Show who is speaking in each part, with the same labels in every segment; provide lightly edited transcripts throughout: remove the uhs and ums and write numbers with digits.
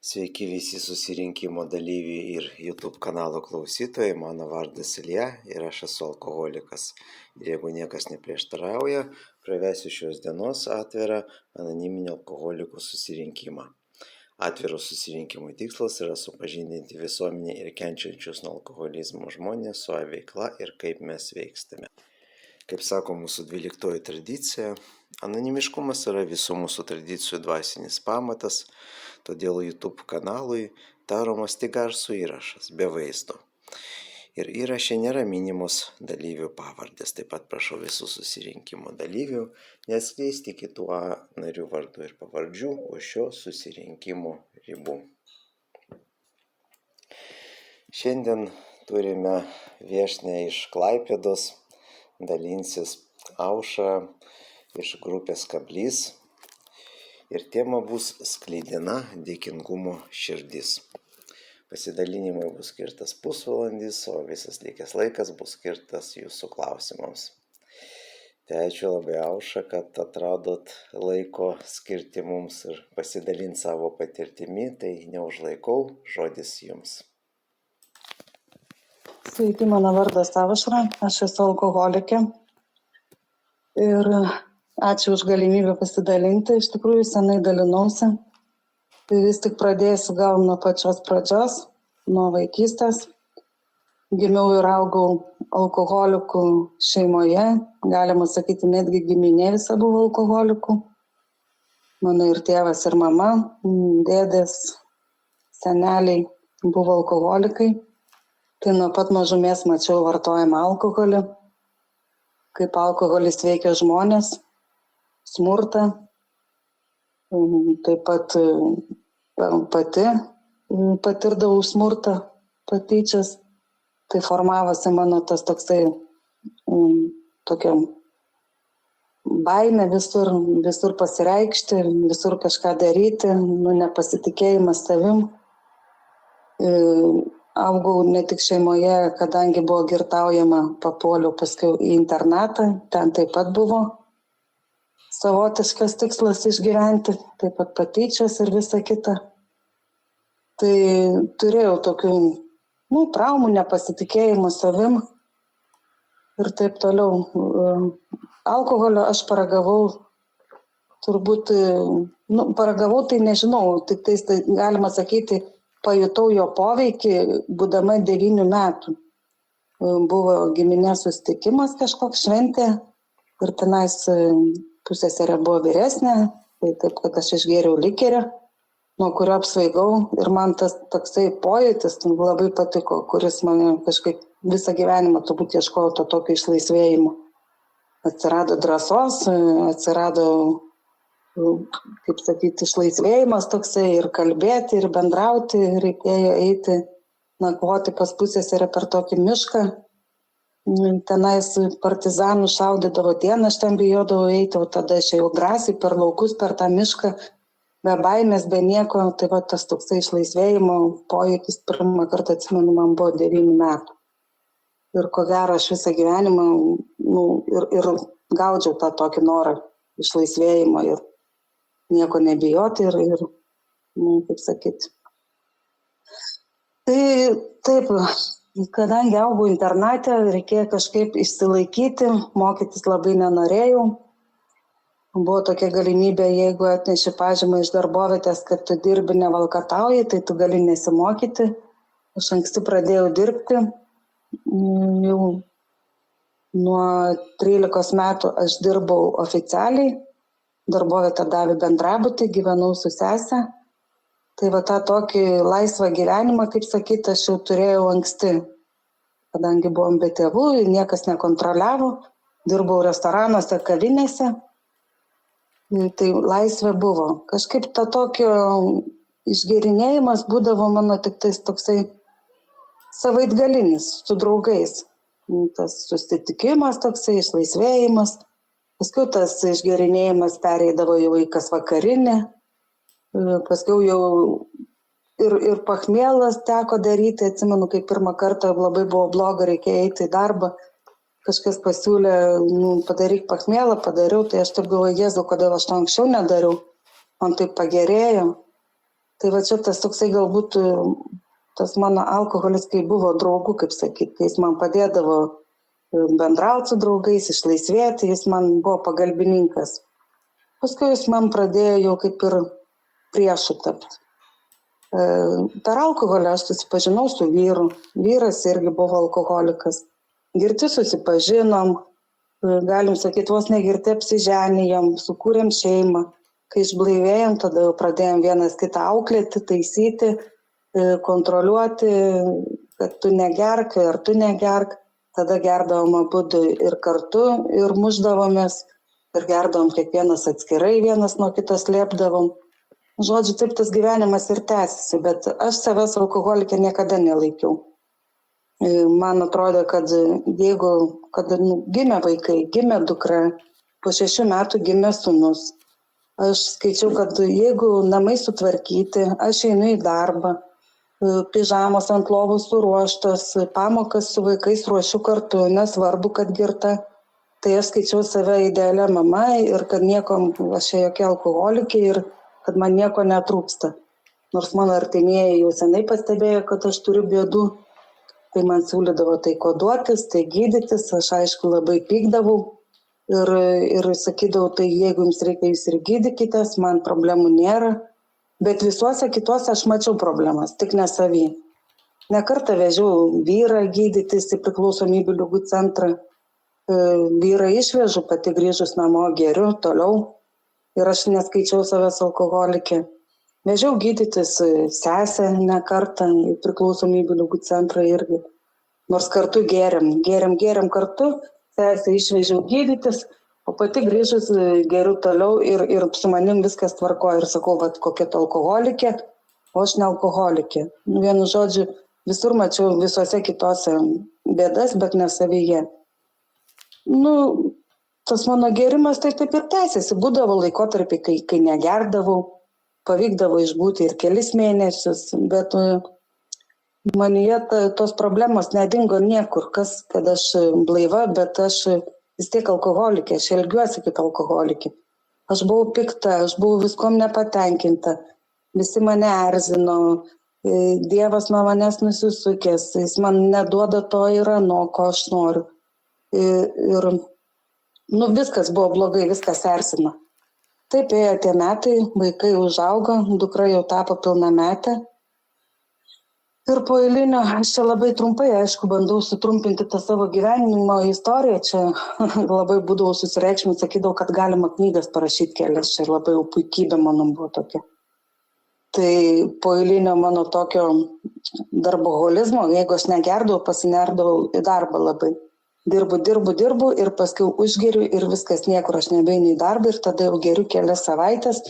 Speaker 1: Sveiki visi susirinkimo dalyviai ir YouTube kanalo klausytojai, mano vardas Ilja ir aš esu alkoholikas. Ir jeigu niekas neprieštarauja, pravesiu šios dienos atvirą anoniminio alkoholikų susirinkimą. Atviro susirinkimo tikslas yra supažindinti visuomenę ir kenčiančius nuo alkoholizmo žmonės su veikla ir kaip mes veikstame. Kaip sako mūsų 12 tradicija, anonimiškumas yra visų mūsų tradicijų dvasinis pamatas, todėl YouTube kanalui daromas tik garsų įrašas, be vaizdo. Ir įraše nėra minimos dalyvių pavardės. Taip pat prašau visų susirinkimo dalyvių neatskleisti kitų narių vardų ir pavardžių už šio susirinkimo ribų. Šiandien turime viešnią iš Klaipėdos, dalinsis Aušra iš grupės Kablys. Ir tema bus sklidina dėkingumo širdis. Pasidalinimui bus skirtas pusvalandis, o visas likęs laikas bus skirtas jūsų klausimams. Tai ačiū labai Aušra, kad atradot laiko skirti mums ir pasidalinti savo patirtimi, tai neužlaikau, žodis jums.
Speaker 2: Sveiki, mano vardas Aušra, aš esu alkoholikė ir ačiū už galimybę pasidalinti, iš tikrųjų senai dalinausi, tai vis tik pradėsiu gal nuo pačios pradžios, nuo vaikystės. Gimiau ir augau alkoholikų šeimoje, galima sakyti, netgi giminė visa buvo alkoholikų. Mano ir tėvas, ir mama, dėdės, seneliai buvo alkoholikai. Tai nuo pat mažumės mačiau vartojamą alkoholį, kaip alkoholis veikia žmonės, smurtą, taip pat pati patirdavau smurtą, patyčias, tai formavosi mano tas toksai tokia baimė visur pasireikšti, visur kažką daryti, nepasitikėjimas savim. Augau ne tik šeimoje, kadangi buvo girtaujama, papuoliau paskui į internatą, ten taip pat buvo savotiškas tikslas išgyventi, taip pat patyčias ir visa kita. Tai turėjau tokių, traumų, nepasitikėjimų savim ir taip toliau. Alkoholio aš paragavau, turbūt, paragavau tai nežinau, tik tai galima sakyti, pajutau jo poveikį, būdama 9 metų. Buvo giminės susitikimas kažkoks, šventė, ir tenais pusseserė buvo vyresnė, tai taip, kad aš išgėriau likerį, nuo kurio apsvaigau, ir man tas toksai pojūtis labai patiko, kuris mane kažkaip visą gyvenimą turbūt ieškojau to tokio išlaisvėjimo. Atsirado drąsos, atsirado, kaip sakyti, išlaisvėjimas toksai, ir kalbėti, ir bendrauti, reikėjo eiti, nakvoti pas pusseserę per tokį mišką. Tenais partizanų šaudydavo dieną, aš ten bijodavau eiti, o tada aš ėjau drąsiai per laukus, per tą mišką, be baimės, be nieko. Tai va tas toksai išlaisvėjimo pojūtis pirmą kartą, atsimenu, man buvo 9 metų. Ir ko gero aš visą gyvenimą ir gaudžiau tą tokį norą išlaisvėjimo ir nieko nebijoti ir kaip sakyti. Tai taip, kadangi augau internate, reikėjo kažkaip išsilaikyti, mokytis labai nenorėjau. Buvo tokia galimybė, jeigu atneši pažymą iš darbovietės, kad tu dirbi nevalkatauji, tai tu gali nesimokyti. Aš anksti pradėjau dirbti, jau nuo 13 metų aš dirbau oficialiai, darbovietė davė bendrabutį, gyvenau su sese. Tai va tą tokį laisvą gyvenimą, kaip sakyti, aš jau turėjau anksti, kadangi buvom be tėvų, niekas nekontroliavo, dirbau restoranuose, kavinėse, tai laisvė buvo. Kažkaip ta tokio išgėrinėjimas būdavo mano tik tais toksai savaitgalinis su draugais. Tas susitikimas toksai, išlaisvėjimas, paskui tas išgėrinėjimas pereidavo jau į kas vakarinę. Paskiau jau ir pachmielas teko daryti, atsimenu, kai pirmą kartą labai buvo bloga, reikėjo eiti į darbą, kažkas pasiūlė, padaryk pachmielą, padariau, tai aš taip galvoju, Jėzau, kodėl aš to anksčiau nedariau, man taip pagerėjo. Tai va čia tas toksai galbūt, tas mano alkoholis, kai buvo draugų, kaip sakyti, kai jis man padėdavo bendrauti su draugais, išlaisvėti, jis man buvo pagalbininkas. Paskui jis man pradėjo jau kaip ir priešų tapti. Per alkoholį aš susipažinau su vyru. Vyras irgi buvo alkoholikas. Girti susipažinom, galim sakyti, vos negirti apsiženijom, sukūrėm šeimą. Kai išblaivėjom, tada jau pradėjom vienas kitą auklėti, taisyti, kontroliuoti, kad tu negerk ir tu negerk. Tada gerdavom abudu ir kartu, ir mušdavomės, ir gerdavom kiekvienas atskirai, vienas nuo kitos slėpdavom. Žodžiu, taip tas gyvenimas ir tęsiasi, bet aš savęs alkoholikė niekada nelaikiau. Man atrodo, kad jeigu gimė vaikai, gimė dukra, po 6 metų gimė sūnus, aš skaičiau, kad jeigu namai sutvarkyti, aš einu į darbą, pižamos ant lovų suruoštos, pamokas su vaikais ruošiu kartu, nesvarbu, kad girta. Tai aš skaičiau save idealią mamą ir kad nieko, aš jokia alkoholikė ir kad man nieko netrūksta. Nors mano artimieji jau senai pastebėjo, kad aš turiu bėdų, tai man siūlydavo tai koduotis, tai gydytis, aš aišku labai pykdavau ir sakydavau, tai jeigu jums reikia, jūs ir gydykitės, man problemų nėra. Bet visuose kituose aš mačiau problemas, tik ne savy. Ne kartą vežiau vyrą gydytis į priklausomybių ligų centrą. Vyrą išvežu, pati grįžus namo geriu toliau ir aš neskaičiau savęs alkoholikė. Vežiau gydytis sesę ne kartą į priklausomybių ligų centrą irgi. Nors kartu gėrėm kartu, sesę išvežiau gydytis, o pati grįžus geriu toliau ir su manim viskas tvarko ir sakau, vat kokia tu alkoholikė, o aš ne alkoholikė. Vienu žodžiu, visur mačiau visose kitose bėdas, bet ne savyje. Tas mano gėrimas tai taip ir tęsiasi. Būdavo laikotarpiai, kai negerdavau, pavykdavo išbūti ir kelis mėnesius, bet manyje tos problemos nedingo niekur, kad aš blaiva, bet aš vis tiek alkoholikė, aš elgiuosi kaip alkoholikė. Aš buvau pikta, aš buvau viskom nepatenkinta, visi mane erzino, Dievas nuo manęs nusisukęs, jis man neduoda to ir ano, ko aš noriu. Ir viskas buvo blogai, viskas erzino. Taip ėjo tie metai, vaikai užaugo, dukra jau tapo pilnametė. Ir po eilinio, aš čia labai trumpai, aišku, bandau sutrumpinti tą savo gyvenimo istoriją, čia labai būdavau susireikšminti, sakydavau, kad galima knygas parašyti kelias, čia labai jau puikybė mano buvo tokia. Tai po eilinio mano tokio darboholizmo, jeigu aš negerdavau, pasinerdavau į darbą labai. Dirbu ir paskui užgeriu ir viskas niekur, aš nebeinu į darbą ir tada jau geriu kelias savaitės,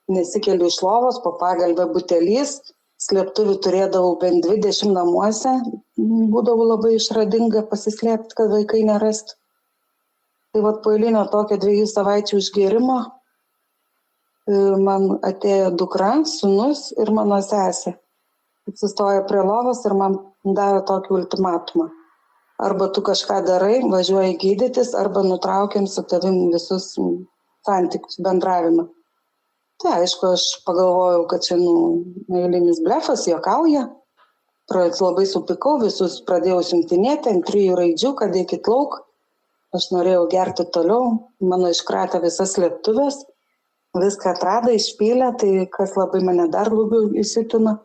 Speaker 2: nesikeliu iš lovos, po pagalbę butelys, slėptuvių turėdavau bent 20 namuose, būdavau labai išradinga pasislėpti, kad vaikai nerastų. Tai vat po eilinio tokio 2 savaičių užgerimo man atėjo dukra, sūnus ir mano sesė. Atsistojo prie lovos ir man davė tokį ultimatumą. Arba tu kažką darai, važiuoji gydytis, arba nutraukiam su tavim visus santykius, bendravimą. Tai aišku, aš pagalvojau, kad čia eilinis blefas, juokauja. Labai supykau, visus pradėjau siuntinėti ant 3 raidžių, kad eikit lauk. Aš norėjau gerti toliau, mano iškratė visas slėptuvės, viską atrado, išpylė, tai kas labai mane dar labiau įsitino.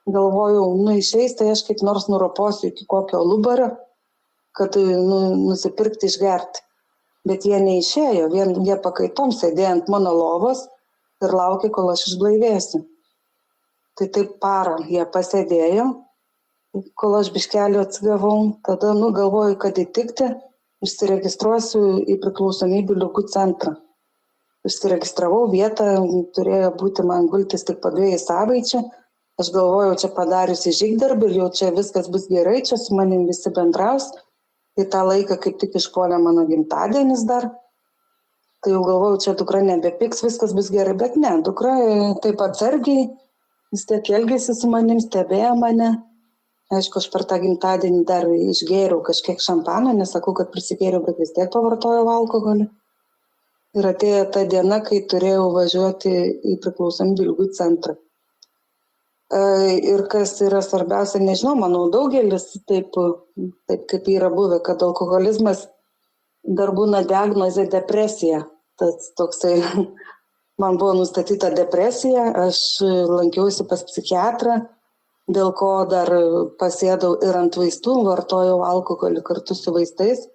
Speaker 2: Galvojau, išeis, tai aš kaip nors nuroposiu iki kokio lubario, kad nusipirkti išgerti. Bet jie neišėjo, jie pakaitom sėdėjo ant mano lovos ir laukė, kol aš išblaivėsiu. Tai taip parą jie pasėdėjo, kol aš biškelį atsigavau, tada galvoju, kad įtikti, užsiregistruosiu į priklausomybių ligų centrą. Užsiregistravau, vietą turėjo būti man gultis tik po 2 savaičių. Aš galvojau, čia padariusi žygdarbį ir jau čia viskas bus gerai, čia su manim visi bendraus. Į tą laiką kaip tik išpuolė mano gimtadienis dar. Tai jau galvojau, čia dukra nebepyks, viskas bus gerai, bet ne, dukra taip atsargiai, vis tiek elgėsi su manim, stebėjo mane. Aišku, aš per tą gimtadienį dar išgėriau kažkiek šampano, nesakau, kad prisigėriau, bet vis tiek pavartojau alkoholį. Ir atėjo ta diena, kai turėjau važiuoti į priklausomybių ligų centrą. Ir kas yra svarbiausia, nežinau, manau, daugelis taip kaip yra buvę, kad alkoholizmas dar būna diagnozė depresija. Tas toksai, man buvo nustatyta depresija, aš lankiausi pas psichiatrą, dėl ko dar pasėdau ir ant vaistų, vartojau alkoholį kartu su vaistais.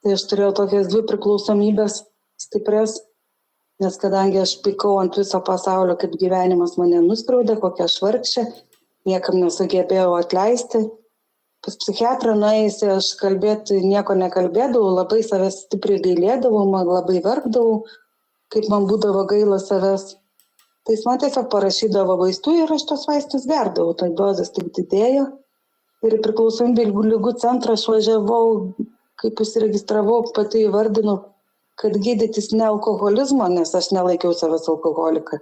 Speaker 2: Tai aš turėjau tokias 2 priklausomybės stiprias. Nes kadangi aš pykau ant viso pasaulio, kaip gyvenimas mane nuskriaudė, kokia aš vargšė, niekam nesugebėjau atleisti. Pas psichiatrą nuėjusi aš kalbėti nieko nekalbėdavau, labai savęs stipriai gailėdavau, man labai verkdavau, kaip man būdavo gaila savęs. Tai jis man tiesiog parašydavo vaistų ir aš tos vaistus gerdavau, tai dozės tik didėjo. Ir į priklausomybių ligų centrą aš važiavau, kaip užsiregistravau, pati įvardinau, kad gydytis ne alkoholizmo, nes aš nelaikiau savęs alkoholiką,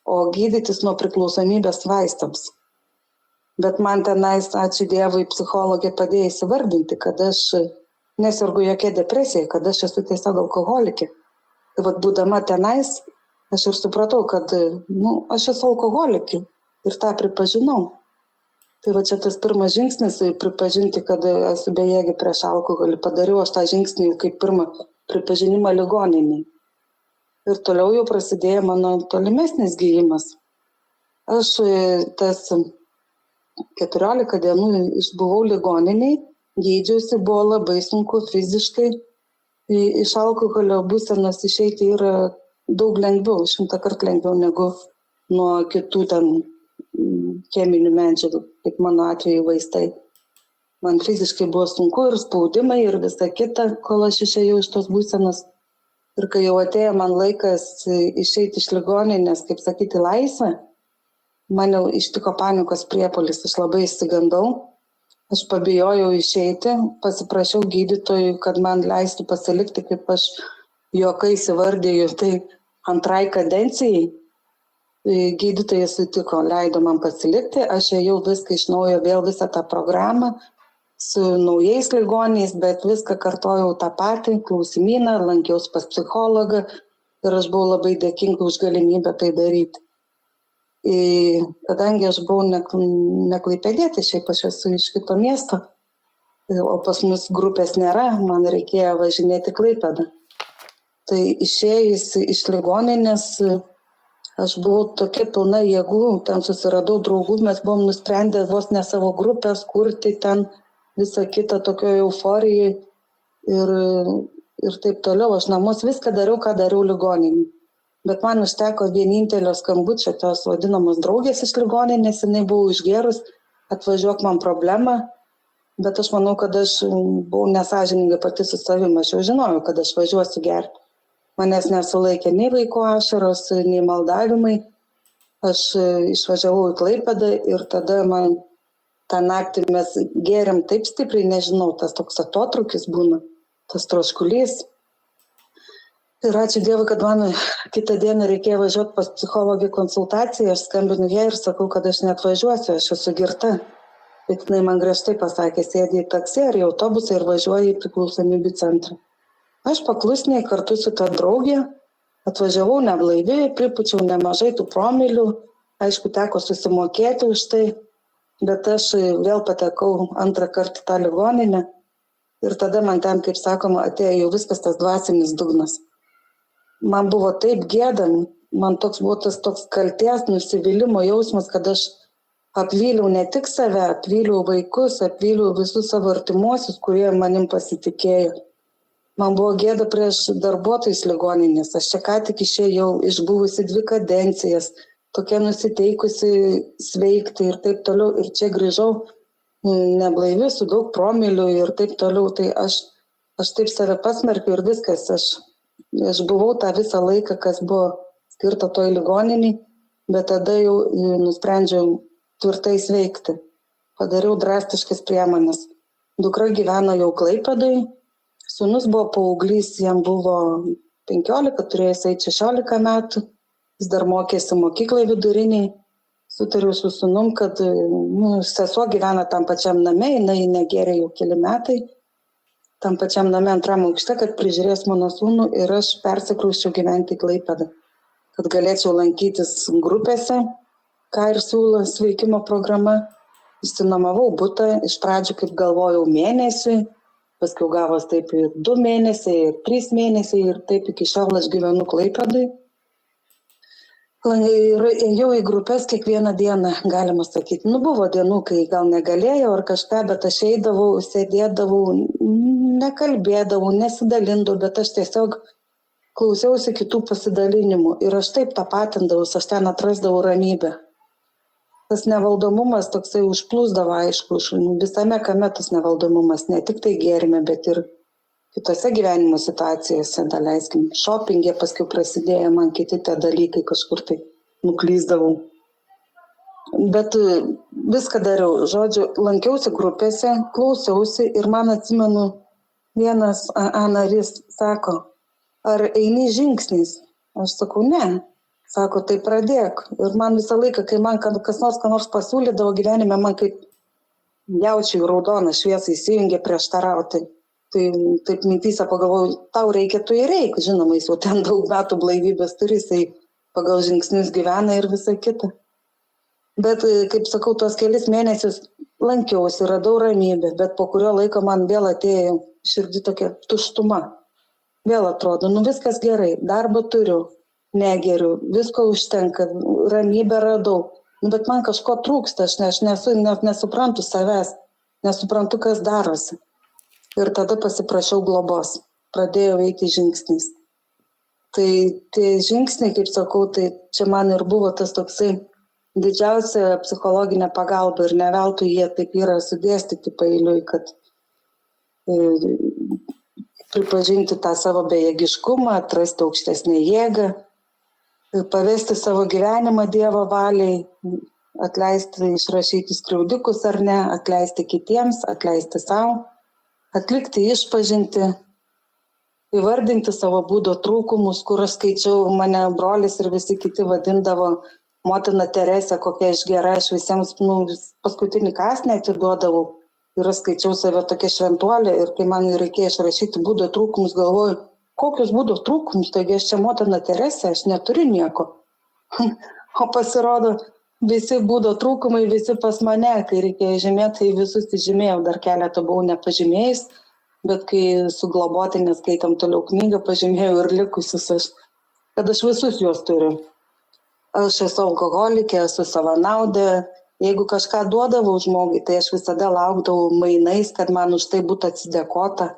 Speaker 2: o gydytis nuo priklausomybės vaistams. Bet man tenais, ačiū Dievui, psichologė padėjo įsivardinti, kad aš nesergu jokia depresija, kad aš esu tiesiog alkoholikė. Tai vat būdama tenais, aš ir supratau, kad aš esu alkoholikė ir tą pripažinau. Tai va čia tas pirmas žingsnis, pripažinti, kad esu bejėgė prieš alkoholį. Padariau aš tą žingsnį jau kaip pirmą pripažinimą ligoniniai. Ir toliau jau prasidėjo mano tolimesnis gyjimas. Aš tas 14 dienų išbuvau ligoniniai, gydžiausi, buvo labai sunku fiziškai. Iš alkoholio būsenos išeiti yra daug lengviau, 100 kartų lengviau negu nuo kitų ten cheminių medžiagų, kaip mano atveju vaistai. Man fiziškai buvo sunku ir spaudimai ir visa kita, kol aš išėjau iš tos būsenos. Ir kai jau atėjo man laikas išeiti iš ligoninės, kaip sakyti, laisvę, man jau ištiko panikos priepuolis, aš labai išsigandau. Aš pabijojau išeiti, pasiprašiau gydytojui, kad man leistų pasilikti, kaip aš juokais įvardiju, tai 2 kadencijai. Gydytojas sutiko, leido man pasilikti, aš ėjau viską iš naujo, vėl visą tą programą, su naujais ligoniais, bet viską kartojau tą patį, klausimyną, lankiausi pas psichologą ir aš buvau labai dėkinga už galimybę tai daryti. Kadangi aš buvau ne klaipėdietė, šiaip aš esu iš kito miesto, o pas mus grupės nėra, man reikėjo važinėti Klaipėdą. Tai išėjus iš ligoninės, aš buvau tokia pilna jėgų, ten susiradau draugų, mes buvom nusprendę vos ne savo grupės kurti ten, visą kitą tokio euforijai ir taip toliau. Aš namus viską dariau, ką dariau ligoninį. Bet man užteko vienintelio skambučio tos vadinamos draugės iš ligoninės, jinai buvo išgėrus, atvažiuok man problemą, bet aš manau, kad aš buvau nesąžininga pati su savimi, aš jau žinojau, kad aš važiuosiu gerti. Manęs nesulaikė nei vaiko ašaros, nei maldavimai. Aš išvažiavau į Klaipėdą ir tada man tą naktį mes gėrėm taip stipriai, nežinau, tas toks atotrukis būna, tas troškulys. Ir ačiū Dievui, kad man kitą dieną reikėjo važiuoti pas psichologį konsultaciją, aš skambinu ją ir sakau, kad aš neatvažiuosiu, aš esu girta. Bet jinai man griežtai pasakė, sėdi į taksi ar į autobusą ir važiuoja į priklausomybių centrą. Aš paklusniai kartu su ta draugė atvažiavau neblaivi, pripučiau nemažai tų promilių, aišku, teko susimokėti už tai. Bet aš vėl patekau 2 kartą tą ligoninę ir tada man ten, kaip sakoma, atėjo jau viskas tas dvasinis dugnas. Man buvo taip gėda, man buvo tas toks kaltės, nusivylimo jausmas, kad aš apvyliau ne tik save, apvyliau vaikus, apvyliau visus savo artimuosius, kurie manim pasitikėjo. Man buvo gėda prieš darbuotojus ligoninės, aš čia ką tik išėjau, išbuvusi 2 kadencijas, tokia nusiteikusi sveikti ir taip toliau. Ir čia grįžau neblaivi, su daug promilių ir taip toliau. Tai aš taip save pasmerkiu ir viskas. Aš buvau tą visą laiką, kas buvo skirta toj ligoniniai, bet tada jau nusprendžiau tvirtai sveikti. Padariau drastiškas priemonės. Dukra gyveno jau Klaipėdoj, sūnus buvo paauglys, jam buvo 15, turėjo eiti 16 metų. Jis dar mokėsi mokyklai viduriniai, sutariau su sūnum, kad sesuo gyvena tam pačiam name, jinai negėrė jau keli metai, tam pačiam name 2 aukšte, kad prižiūrės mano sūnų ir aš persikrausčiau gyventi į Klaipėdą, kad galėčiau lankytis grupėse ką ir siūlo sveikimo programa. Išsinuomavau butą, iš pradžių, kaip galvojau, mėnesiui, paskui gavos taip ir 2 mėnesiai, ir 3 mėnesiai, ir taip iki šiol aš gyvenu Klaipėdoj. Ir ėjau į grupės kiekvieną dieną, galima sakyti. Buvo dienų, kai gal negalėjau ar kažką, bet aš eidavau, sėdėdavau, nekalbėdavau, nesidalindavau, bet aš tiesiog klausiausi kitų pasidalinimų. Ir aš taip tapatindavau, aš ten atrasdavau ramybę. Tas nevaldomumas toksai užplūsdavo, aišku, visame kame tas nevaldomumas, ne tik tai gėrime, bet ir kitose gyvenimo situacijose, daleiskim, šopingė, paskui prasidėjo man kiti tie dalykai, kažkur tai nuklyzdavau. Bet viską dariau, žodžiu, lankiausi grupėse, klausiausi ir man atsimenu, vienas narys sako, ar eini žingsniais? Aš sakau, ne. Sako, tai pradėk. Ir man visą laiką, kai man kas nors pasiūlydavo gyvenime, man kaip jaučiai raudoną šviesą įsijungė prieštarauti. Tai taip mintyse pagalvojau, tau reikia, tu ir reik. Žinoma, jis jau ten daug metų blaivybės turi, jisai pagal žingsnius gyvena ir visa kita. Bet, kaip sakau, tuos kelis mėnesius lankiausi, radau ramybę, bet po kurio laiko man vėl atėjo širdį tokia tuštuma. Vėl atrodo, viskas gerai, darbą turiu. Negeriu, visko užtenka, ramybę radau, bet man kažko trūksta, aš nesuprantu savęs, nesuprantu, kas darosi. Ir tada pasiprašiau globos, pradėjau eiti žingsniais. Tai tie žingsniai, kaip sakau, tai čia man ir buvo tas toksai didžiausia psichologinė pagalba ir ne veltui jie taip yra sudėstyti paeiliui, kad pripažinti tą savo bejėgiškumą, atrasti aukštesnę jėgą, pavesti savo gyvenimą Dievo valiai, atleisti, išrašyti skriaudikus ar ne, atleisti kitiems, atleisti savo, atlikti išpažinti, įvardinti savo būdo trūkumus, kur aš skaičiau, mane brolis ir visi kiti vadindavo motina Teresė, kokia aš gera, aš visiems paskutinį kąsnį atiduodavau ir aš skaičiau save tokia šventuolė ir kai man reikėjo išrašyti būdo trūkumus, galvoju, kokius būdo trūkumus, taigi aš čia motina Teresė, aš neturiu nieko. O pasirodo, visi būdo trūkumai, visi pas mane, kai reikėjo žymėti, tai visus įžymėjau, dar keletą buvau nepažymėjus, bet kai su globotinė skaitom toliau knygą, pažymėjau ir likusius kad aš visus juos turiu. Aš esu alkoholikė, esu savanaudė, jeigu kažką duodavau žmogui, tai aš visada laukdavau mainais, kad man už tai būtų atsidėkota.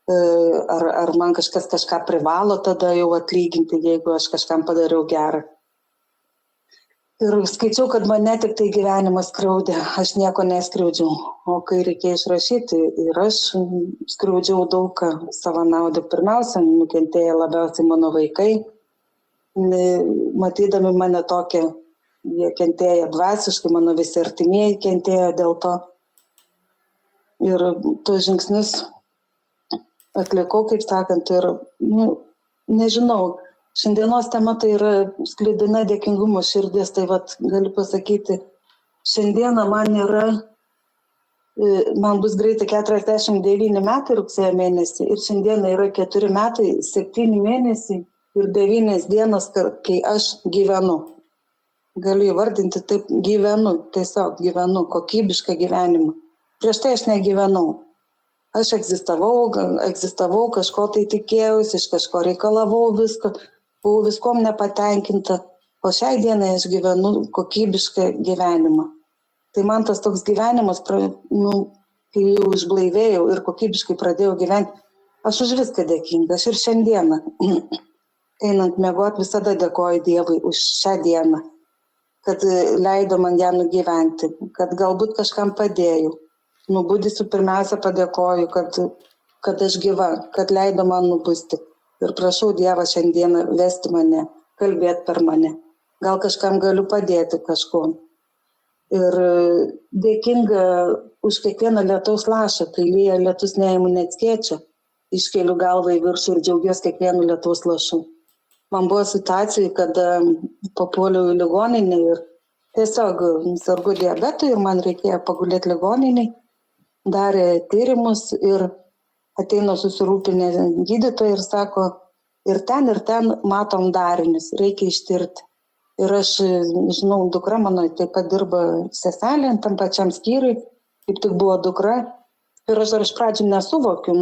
Speaker 2: Ar man kažkas kažką privalo tada jau atlyginti, jeigu aš kažkam padariau gerą. Ir skaičiau, kad mane tik tai gyvenimas skriaudė, aš nieko neskriaudžiau. O kai reikėjo išrašyti, ir aš skriaudžiau daug savanaudę. Pirmiausia, nukentėjo labiausiai mano vaikai, matydami mane tokią, jie kentėjo dvasiškai, mano visi artimieji kentėjo dėl to. Ir tuos žingsnius atlikau, kaip sakant, ir, nežinau, šiandienos tema tai yra sklidina dėkingumo širdis, tai galiu pasakyti, šiandieną man bus greitai 49 metai rugsėjo mėnesį ir šiandieną yra 4 metai, 7 mėnesiai ir 9 dienos, kai aš gyvenu. Galiu įvardinti taip, gyvenu, tiesiog gyvenu, kokybišką gyvenimą. Prieš tai aš negyvenau. Aš egzistavau, kažko tai tikėjausi, iš kažko reikalavau visko, buvau viskom nepatenkinta, o šiai dienai aš gyvenu kokybišką gyvenimą. Tai man tas toks gyvenimas, kai jau išblaivėjau ir kokybiškai pradėjau gyventi, aš už viską dėkinga, aš ir šiandieną, einant miegoti, visada dėkoju Dievui už šią dieną, kad leido man ją nugyventi, kad galbūt kažkam padėjau. Nubudysiu pirmiausia padėkoju, kad aš gyva, kad leido man nubusti. Ir prašau Dievą šiandieną vesti mane, kalbėti per mane. Gal kažkam galiu padėti kažko. Ir dėkinga už kiekvieną lietaus lašą, kai lyja lietus neimu net skėčio. Iškeliu galvą į viršų ir džiaugiuosi kiekvienu lietaus lašu. Man buvo situacijų, kada papuoliau į ligoninę ir tiesiog sergu diabetu ir man reikėjo pagulėti ligoninėj. Darė tyrimus ir ateina susirūpinę gydytojai ir sako, ir ten matom darinius, reikia ištirti. Ir aš, žinau, dukra mano taip pat dirba seselė, tam pačiam skyriui, kaip tik buvo dukra. Ir aš dar iš pradžių nesuvokiu,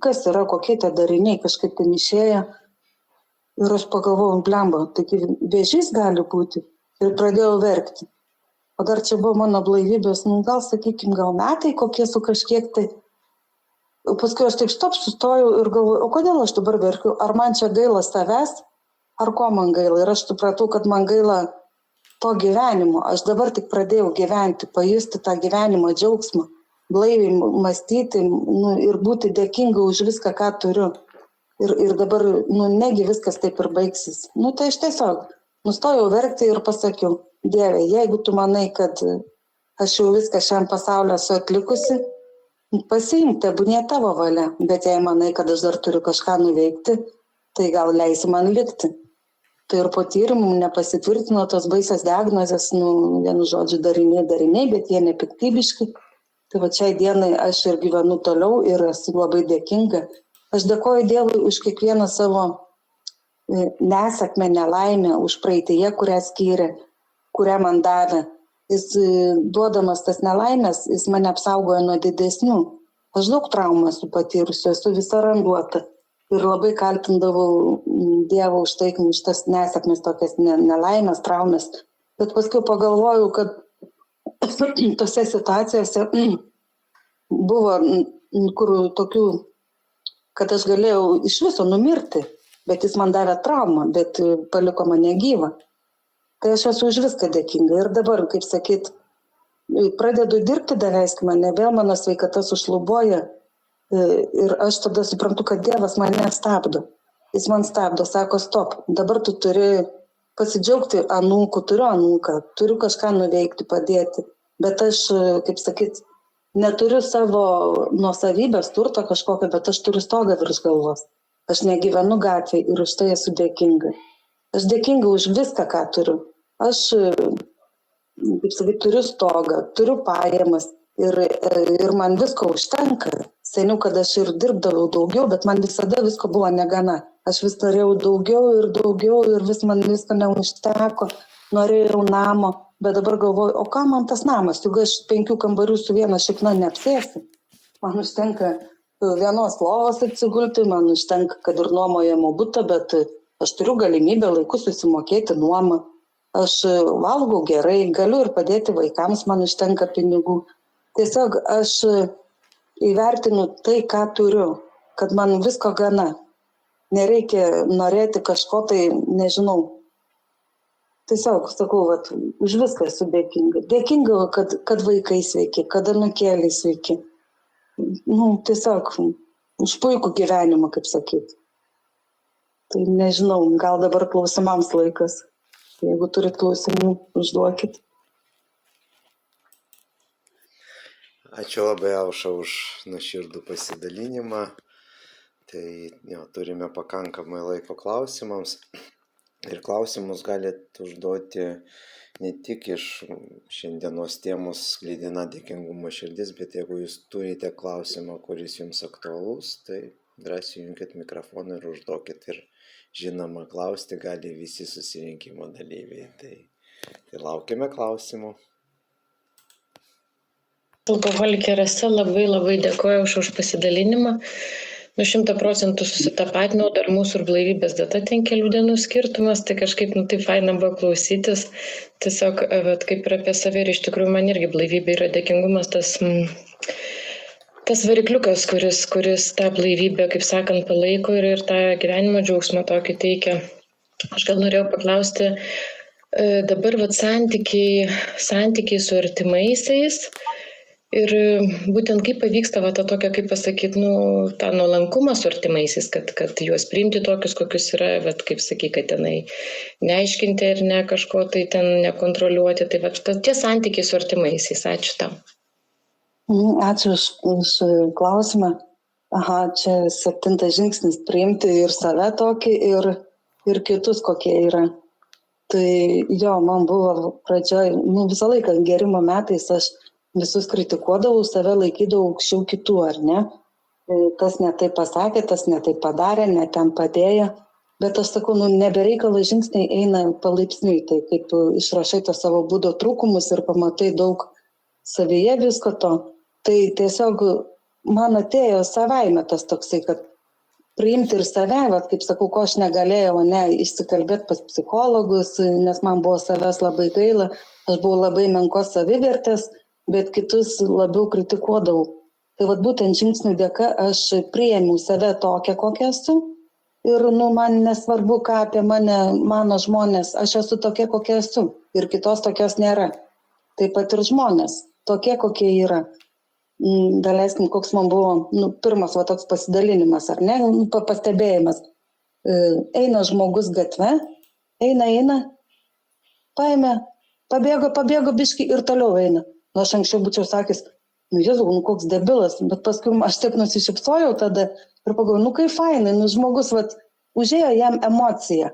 Speaker 2: kas yra, kokie tie dariniai, kažkaip ten išėję. Ir aš pagalvojau, blemba, taigi vėžys gali būti. Ir pradėjau verkti. O dar čia buvo mano blaivybės, gal sakykim, gal metai kokie su kažkiek tai. Paskui aš taip sustojau ir galvoju, o kodėl aš dabar verkiu? Ar man čia gaila savęs, ar ko man gaila? Ir aš supratau, kad man gaila to gyvenimo. Aš dabar tik pradėjau gyventi, pajusti tą gyvenimo džiaugsmą, blaiviai mąstyti ir būti dėkinga už viską, ką turiu. Ir dabar, negi viskas taip ir baigsis. Tai aš tiesiog nustojau verkti ir pasakiau, Dieve, jeigu tu manai, kad aš jau viską šiam pasaulyje esu atlikusi, pasiimk, tebūnie tavo valia. Bet jei manai, kad aš dar turiu kažką nuveikti, tai gal leisi man likti. Tai ir po tyrimų nepasitvirtino tos baisios diagnozės, vienu žodžiu, dariniai, bet jie nepiktybiški. Tai va šiai dienai aš ir gyvenu toliau ir esu labai dėkinga. Aš dėkoju Dievui už kiekvieną savo nesėkmę, nelaimę, už praeitėje, kurią skyrė, kurią man davė. Jis duodamas tas nelaimės, jis mane apsaugojo nuo didesnių. Aš daug traumų esu patyrusi, esu visa randuota. Ir labai kaltindavau Dievą už tai, už tas nesėkmės, tokias nelaimės, traumės. Bet paskui pagalvojau, kad tose situacijose buvo kur tokių, kad aš galėjau iš viso numirti, bet jis man davė traumą, bet paliko mane gyvą. Tai aš esu už viską dėkinga. Ir dabar, kaip sakyt, pradedu dirbti, daleisk mane, vėl mano sveikata sušlubuoja. Ir aš tada suprantu, kad Dievas mane stabdo. Jis man stabdo, sako, stop, dabar tu turi pasidžiaugti anūku, turiu anūką, turiu kažką nuveikti, padėti. Bet aš, kaip sakyt, neturiu savo nuosavybės turto kažkokio, bet aš turiu stogą virš galvos. Aš negyvenu gatvėje ir už tai esu dėkinga. Aš dėkinga už viską, ką turiu. Aš, kaip sakyt, turiu stogą, turiu pajamas ir man visko užtenka. Seniau, kad aš ir dirbdavau daugiau, bet man visada visko buvo negana. Aš vis norėjau daugiau ir vis man visko neužteko. Norėjau namo, bet dabar galvoju, o ką man tas namas? Juk aš 5 kambarių su viena šikna neapsėsiu. Man užtenka vienos lovos atsigulti, man užtenka, kad ir nuomojamo butą, bet aš turiu galimybę laiku susimokėti nuomą. Aš valgau gerai, galiu ir padėti vaikams, man užtenka pinigų. Tiesiog aš įvertinu tai, ką turiu, kad man visko gana. Nereikia norėti kažko tai, nežinau. Tiesiog sakau, už viską esu dėkinga. Dėkinga, kad vaikai sveiki, kad anūkėliai sveiki. Tiesiog už puikų gyvenimą, kaip sakyti. Tai nežinau, gal dabar klausimams laikas. Jeigu turit klausimų, užduokit.
Speaker 1: Ačiū labai, Aušra, už nuoširdų pasidalinimą. Tai turime pakankamai laiko klausimams. Ir klausimus galite užduoti ne tik iš šiandienos temos Sklidina dėkingumo širdis, bet jeigu jūs turite klausimą, kuris jums aktualus, tai drąsiai junkit mikrofoną ir užduokit. Ir žinoma, klausti gali visi susirinkimo dalyviai. Tai laukime klausimų.
Speaker 3: Alkoholikė Rasa, labai dėkoju už pasidalinimą. 100% susitapatinau, dar mūsų ir blaivybės data ten kelių dienų skirtumas, tai kažkaip tai faina buvo klausytis. Tiesiog, kaip ir apie save, ir iš tikrųjų man irgi blaivybė yra dėkingumas tas varikliukas, kuris tą blaivybę, kaip sakant, palaiko ir tą gyvenimo džiaugsmą tokį teikia. Aš gal norėjau paklausti, dabar santykiai su artimaisiais. Ir būtent kaip pavyksta tą tokią, kaip pasakyti, tą nuolankumą su artimaisiais, kad juos priimti tokius, kokius yra, kaip sakai, kad tenai neaiškinti ir ne kažko tai ten nekontroliuoti. Tai tie santykiai su artimaisiais. Ačiū tam.
Speaker 2: Ačiū už klausimą. Čia 7 žingsnis priimti ir save tokį, ir kitus, kokie yra. Tai man buvo pradžioj, visą laiką gerimo metais aš visus kritikuodavau, save laikydavau aukščiau kitų, ar ne? Tas ne taip pasakė, tas ne taip padarė, ne ten padėjo. Bet aš sakau, nebereikalo žingsniai eina palaipsniui, tai kaip išrašai to savo būdo trūkumus ir pamatai daug savyje visko to, tai tiesiog man atėjo savaime tas toksai, kad priimti ir save, kaip sakau, ko aš negalėjau, išsikalbėti pas psichologus, nes man buvo savęs labai gaila, aš buvau labai menkos savivertės, bet kitus labiau kritikuodavau. Tai būtent žingsnių dėka aš priėmiau save tokią, kokią esu. Ir man nesvarbu, ką apie mano žmonės, aš esu tokia, kokia esu. Ir kitos tokios nėra. Taip pat ir žmonės, tokie, kokie yra. Daleiskim, koks man buvo pirmas toks pasidalinimas, ar ne, pastebėjimas. Eina žmogus gatve, eina, paėmė, pabėgo biškį ir toliau eina. Aš anksčiau būčiau sakęs, Jėzau, koks debilas, bet paskui aš taip nusišypsojau tada ir pagalvojau, kaip fainai, žmogus užėjo jam emociją.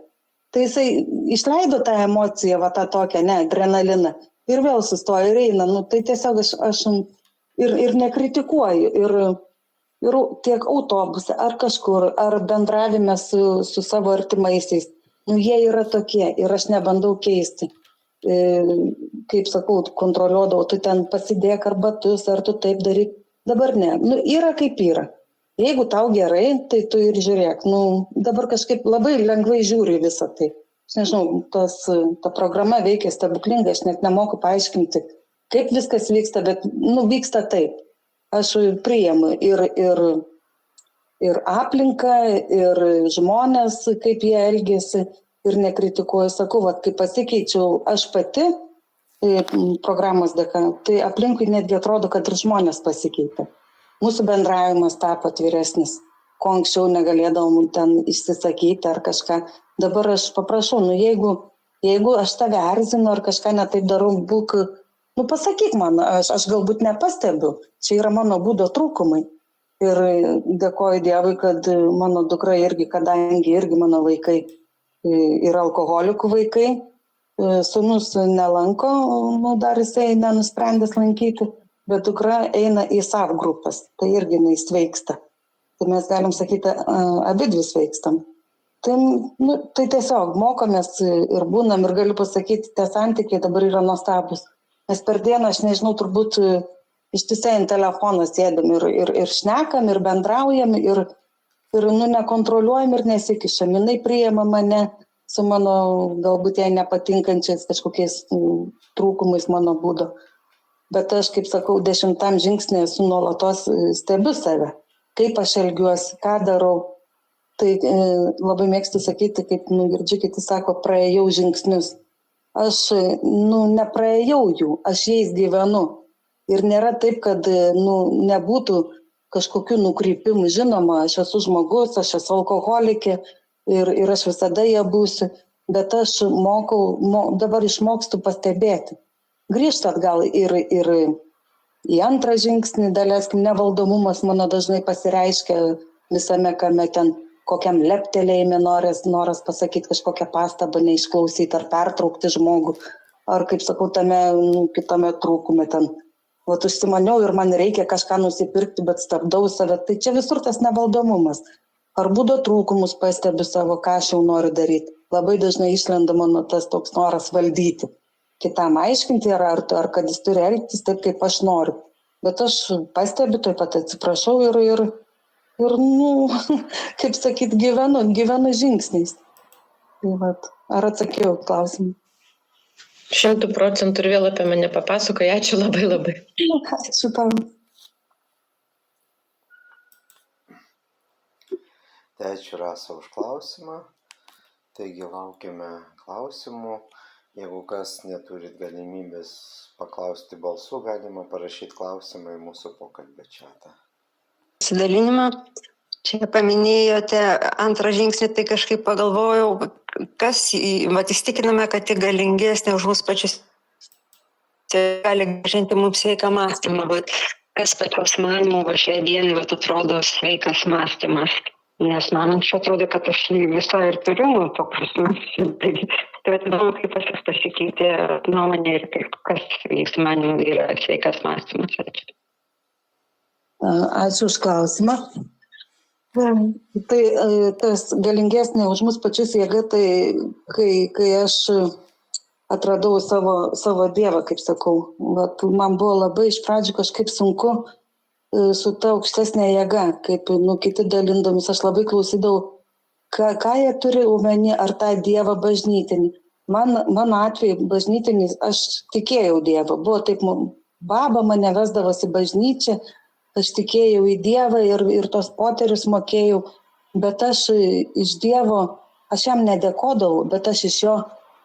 Speaker 2: Tai jisai išleido tą emociją, tą tokią, adrenaliną ir vėl sustojo ir eina. Tai tiesiog aš ir nekritikuoju. Ir tiek autobuse, ar kažkur, ar bendravime su savo artimaisiais. Jie yra tokie ir aš nebandau keisti. Kaip sakau, kontroliuodavau, tu ten pasidėk ar batus, ar tu taip daryk. Dabar ne. Yra kaip yra. Jeigu tau gerai, tai tu ir žiūrėk. Dabar kažkaip labai lengvai žiūri visą tai. Aš nežinau, ta programa veikia stebuklingai, aš net nemoku paaiškinti, kaip viskas vyksta, bet vyksta taip. Aš priimu ir aplinką, ir žmonės, kaip jie elgėsi. Ir nekritikuoju, sakau, kai pasikeičiau aš pati programos dėka, tai aplinkui netgi atrodo, kad ir žmonės pasikeitė. Mūsų bendravimas tapo atviresnis, ko anksčiau negalėdavom ten išsisakyti ar kažką. Dabar aš paprašau, jeigu aš tave erzinu ar kažką netaip darau, būk, pasakyk man, aš galbūt nepastebiu, čia yra mano būdo trūkumai. Ir dėkoju Dievui, kad mano dukra irgi, kadangi irgi mano vaikai yra alkoholikų vaikai, sūnus nelanko, dar jisai nenusprendęs lankyti, bet dukra eina į SAV grupės, tai irgi sveiksta. Tai mes galim sakyti, abidvi sveikstam. Tai tiesiog mokomės ir būnam ir galiu pasakyti, tie santykiai dabar yra nuostabus. Nes per dieną, aš nežinau, turbūt ištisai ant telefoną sėdam ir šnekam, ir bendraujam, ir nekontroliuojam ir nesikišam. Jinai priima mane su mano galbūt jai nepatinkančiais kažkokiais trūkumais mano būdo. Bet aš, kaip sakau, 10 žingsnį esu nuolatos stebiu save, kaip aš elgiuosi, ką darau. Tai labai mėgstu sakyti, kaip girdžiu, kiti sako, praėjau žingsnius. Aš nepraėjau jų, aš jais gyvenu. Ir nėra taip, kad nebūtų kažkokių nukrypimų. Žinoma, aš esu žmogus, aš esu alkoholikė ir aš visada ją būsiu, bet aš dabar išmokstu pastebėti. Grįžti atgal ir į antrą žingsnį, daleiskim, nevaldomumas mano dažnai pasireiškia visame, kame ten kokiam leptelėjime noras pasakyti kažkokią pastabą, neišklausyti ar pertraukti žmogų, ar, kaip sakau, tame kitame trūkume ten. Užsimaniau ir man reikia kažką nusipirkti, bet stabdau save. Tai čia visur tas nevaldomumas. Ar būdo trūkumus pastebiu savo, ką aš jau noriu daryti. Labai dažnai išlenda mano tas toks noras valdyti. Kitam aiškinti, ar kad jis turi elgtis taip, kaip aš noriu. Bet aš pastebiu, taip pat atsiprašau ir kaip sakyt, gyvenu žingsniais. Tai ar atsakiau klausimą?
Speaker 3: 100% ir vėl apie mane papasakoji. Ačiū labai labai.
Speaker 2: Ačiū tau.
Speaker 1: Tai ačiū Rasa už klausimą. Taigi laukiame klausimų. Jeigu kas neturit galimybės paklausti balsu, galima parašyti klausimą į mūsų pokalbio čatą.
Speaker 4: Pasidalinimą. Čia paminėjote antrą žingsnį, tai kažkaip pagalvojau, kas įstikiname, kad tik galingesnė už mus pačius gali grąžinti mums sveiką mąstymą, bet kas pačios manimo šiai dienai atrodo sveikas mąstymas. Nes man anksčiau atrodo, kad aš visą ir turiu tokius mąstymus. Tai įdomu, kaip pas jūs pasikeitė nuomonė ir kas jūsų manimo yra sveikas mąstymas.
Speaker 2: Ačiū už klausimą. Tai tas galingesnė už mus pačius jėga, tai kai aš atradau savo Dievą, kaip sakau. Vat, man buvo labai iš pradžių kažkaip sunku su ta aukštesnė jėga, kaip kiti dalindomis, aš labai klausydavau, ką jie turi omeny, ar tą Dievą bažnytinį. Mano atveju bažnytinis, aš tikėjau Dievą, buvo taip, baba mane vesdavosi bažnyčią, aš tikėjau į Dievą ir tos poterius mokėjau, bet aš iš Dievo, aš jam nedėkodavau, bet aš iš jo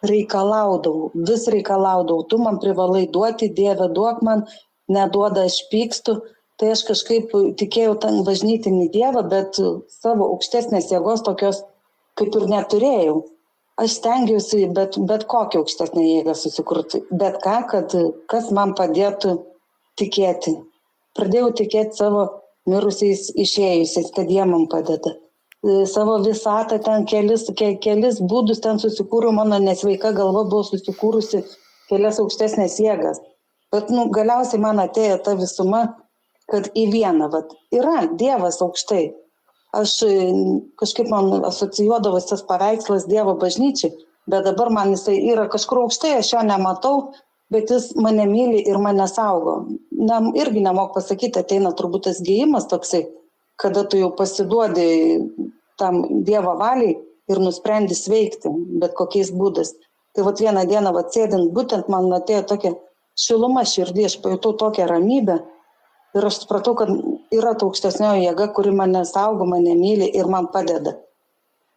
Speaker 2: reikalaudavau, vis reikalaudavau, tu man privalai duoti, Dieve duok man, neduoda, aš pykstu, tai aš kažkaip tikėjau tą bažnytinį Dievą, bet savo aukštesnės jėgos tokios kaip ir neturėjau. Aš stengiausi bet kokią aukštesnę jėgą susikurti, bet ką, kad kas man padėtų tikėti. Pradėjau tikėti savo mirusiais išėjusiais, kad jie man padeda. Savo visatą ten kelis būdus ten susikūriau, mano nesveika galva buvo susikūrusi kelias aukštesnės jėgas. Bet galiausiai man atėjo ta visuma, kad į vieną, yra Dievas aukštai. Aš kažkaip man asocijuodavos tas paveikslas Dievo bažnyčiai, bet dabar man jisai yra kažkur aukštai, aš jo nematau, bet jis mane myli ir mane saugo. Irgi nemoku pasakyti, ateina turbūt tas gėjimas toksai, kada tu jau pasiduodi tam Dievo valiai ir nusprendi sveikti, bet kokiais būdais. Tai vieną dieną sėdint, būtent man atėjo tokia šiluma širdį, aš pajutau tokią ramybę. Ir aš supratau, kad yra ta aukštesnioji jėga, kuri mane saugo, mane myli ir man padeda.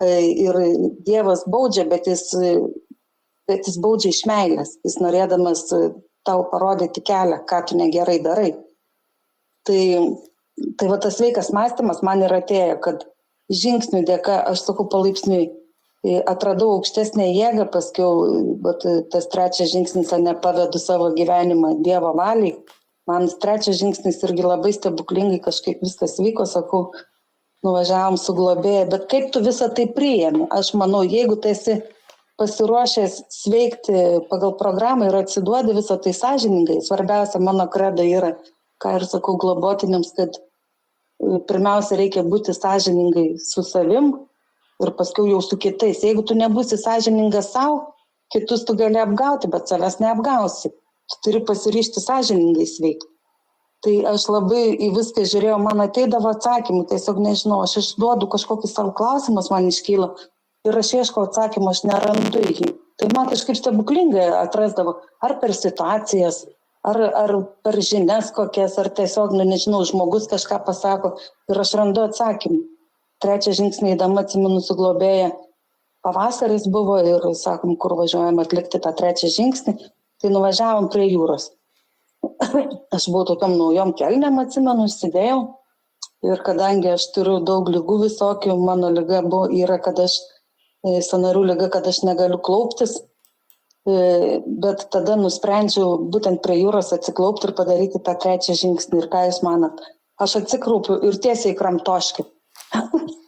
Speaker 2: Ir Dievas baudžia, bet jis baudžia iš meilės. Jis norėdamas tau parodyti kelią, ką tu negerai darai. Tai tas sveikas mąstymas man ir atėjo, kad žingsnių dėka, aš sakau, palaipsniui atradau aukštesnę jėgą, paskiau tas trečias žingsnis, nepavedu savo gyvenimą Dievo valiai. Man trečias žingsnis irgi labai stebuklingai kažkaip viskas vyko, sakau, nuvažiavom su globėja, bet kaip tu visą tai priėmi? Aš manau, jeigu tu esi pasiruošęs sveikti pagal programą ir atsiduodi visą tai sąžiningai, svarbiausia mano kredo yra, ką ir sakau globotiniams, kad pirmiausia reikia būti sąžiningai su savim ir paskui jau su kitais. Jeigu tu nebūsi sąžiningas savo, kitus tu gali apgauti, bet savęs neapgausi. Tu turi pasiryžti sąžiningai sveikti. Tai aš labai į viską žiūrėjau, man ateidavo atsakymų, tiesiog nežinau, aš išduodu kažkokį savo klausimus, man iškyla ir aš ieškau atsakymą, aš nerandu jį. Tai man kažkaip stebuklingai atrasdavo, ar per situacijas, ar per žinias kokias, ar tiesiog, nežinau, žmogus kažką pasako ir aš randu atsakymą. Trečią žingsnį įdama atsimenu su globėja, pavasaris buvo ir sakom, kur važiuojam atlikti tą trečią žingsnį. Tai nuvažiavom prie jūros. Aš buvau tokiam naujom kelnėm, atsimenu, užsidėjau. Ir kadangi aš turiu daug ligų visokių, mano liga yra, kad aš, sąnarių liga, kad aš negaliu klauptis. Bet tada nusprendžiau būtent prie jūros atsiklaupti ir padaryti tą trečią žingsnį. Ir ką jūs manat? Aš atsikraupiu ir tiesiai kramtoškį.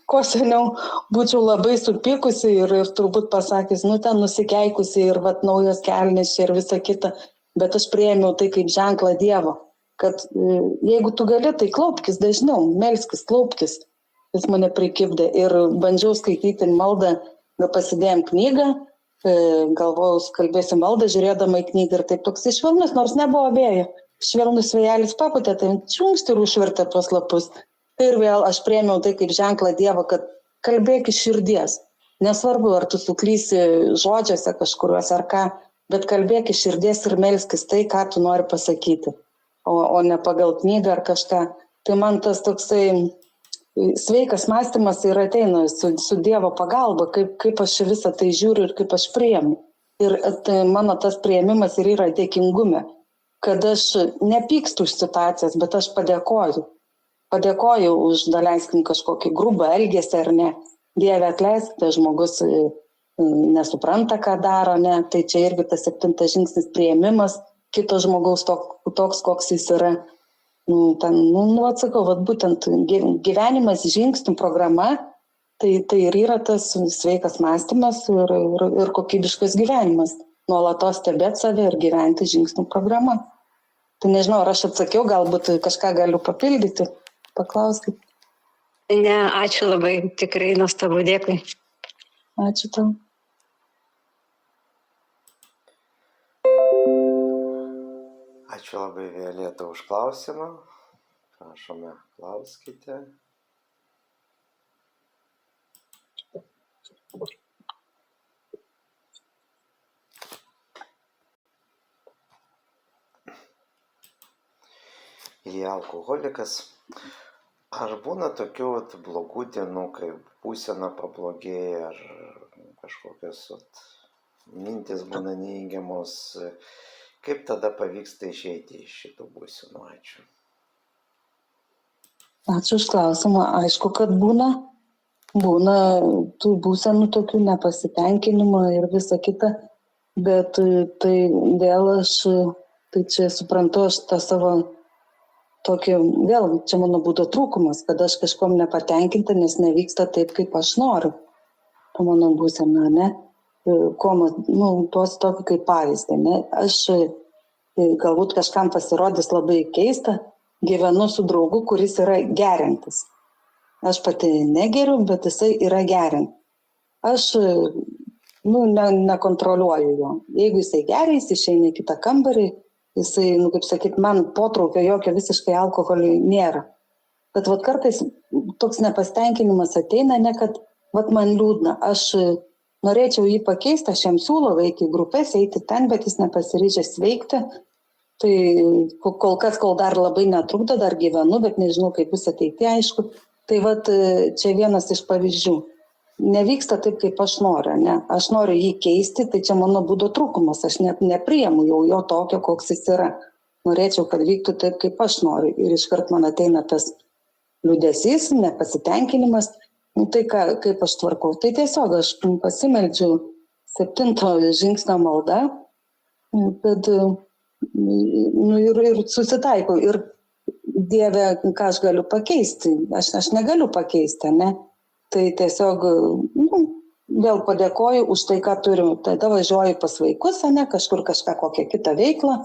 Speaker 2: Ko seniau būčiau labai supykusi ir turbūt pasakys, ten nusikeikusi ir naujos kelnės čia ir visa kita, bet aš priėmiau tai kaip ženklą Dievo, kad jeigu tu gali, tai klaupkis dažniau, melskis, klaupkis. Jis mane prikibdė ir bandžiau skaityti maldą, pasidėjom knygą, galvojau, kalbėsiu maldą, žiūrėdama į knygą ir taip toks švelnus, nors nebuvo vėjo, švelnus vėjelis papūtė, tai čiungsti ir užvertė tuos lapus. Ir vėl aš priėmiau tai kaip ženklą Dievo, kad kalbėk iš širdies. Nesvarbu, ar tu suklysi žodžiuose kažkuriuos ar ką, bet kalbėk iš širdies ir melskis tai, ką tu nori pasakyti, o ne pagal knygą ar kažką. Tai man tas toksai sveikas mąstymas ir ateina su Dievo pagalba, kaip aš visą tai žiūriu ir kaip aš priėmu. Ir tai mano tas priėmimas ir yra dėkingume, kad aš nepykstu už situacijas, bet aš padėkoju. Padėkoju už, daleiskim, kažkokį grubą elgesį ar ne. Dieve atleisk, tai žmogus nesupranta, ką daro, ne. Tai čia irgi tas 7 žingsnis priėmimas, kito žmogaus toks, koks jis yra. Atsakau, būtent gyvenimas žingsnių programa, tai ir yra tas sveikas mąstymas ir kokybiškas gyvenimas. Nuolatos stebėti save ir gyventi žingsnių programą. Tai nežinau, ar aš atsakiau, galbūt kažką galiu papildyti. Paklauskit.
Speaker 4: Ne, ačiū labai, tikrai nuostabu, dėkui.
Speaker 2: Ačiū tau.
Speaker 1: Ačiū labai Violeta už klausimą. Prašome, klauskite. Ilja alkoholikas. Ar būna tokių blogų dienų, kai būsena pablogėja, ar kažkokios mintis būna neįgiamos? Kaip tada pavyksta išeiti iš šitų būsenų? Ačiū.
Speaker 2: Ačiū už klausimą. Aišku, kad būna tų būsenų tokių nepasitenkinimo ir visa kita, bet tai vėl tai čia suprantu, aš tą savo tokį, vėl čia mano būdo trūkumas, kad aš kažkom nepatenkinta, nes nevyksta taip, kaip aš noriu. Ta mano būsena, ne? Tuos tokį kaip pavyzdį, ne? Aš galbūt kažkam pasirodys labai keista, gyvenu su draugu, kuris yra geriantis. Aš pati negeriu, bet jisai yra geriantis. Aš nekontroliuoju jo. Jeigu jisai geria, jis išeina į kitą kambarį, jisai, kaip sakyt, man potraukio jokio visiškai alkoholiui nėra. Bet kartais toks nepasitenkinimas ateina, ne kad man liūdna, aš norėčiau jį pakeisti, aš jam siūlau eiti į grupės, eiti ten, bet jis nepasiryžęs veikti. Tai kol kas, kol dar labai netrukdo, dar gyvenu, bet nežinau, kaip bus ateityje, aišku. Tai čia vienas iš pavyzdžių. Nevyksta taip, kaip aš noriu, ne? Aš noriu jį keisti, tai čia mano būdo trūkumas, aš net nepriimu jau jo tokio, koks jis yra. Norėčiau, kad vyktų taip, kaip aš noriu. Ir iškart man ateina tas liūdesys, nepasitenkinimas. Tai kaip aš tvarkau? Tai tiesiog aš pasimeldžiu 7 žingsnio maldą, kad ir susitaikau. Ir Dieve, ką aš galiu pakeisti? Aš negaliu pakeisti, ne? Tai tiesiog vėl padėkoju už tai, ką turiu. Tada važiuoju pas vaikus, ne, kažkur kažką kokią kitą veiklą,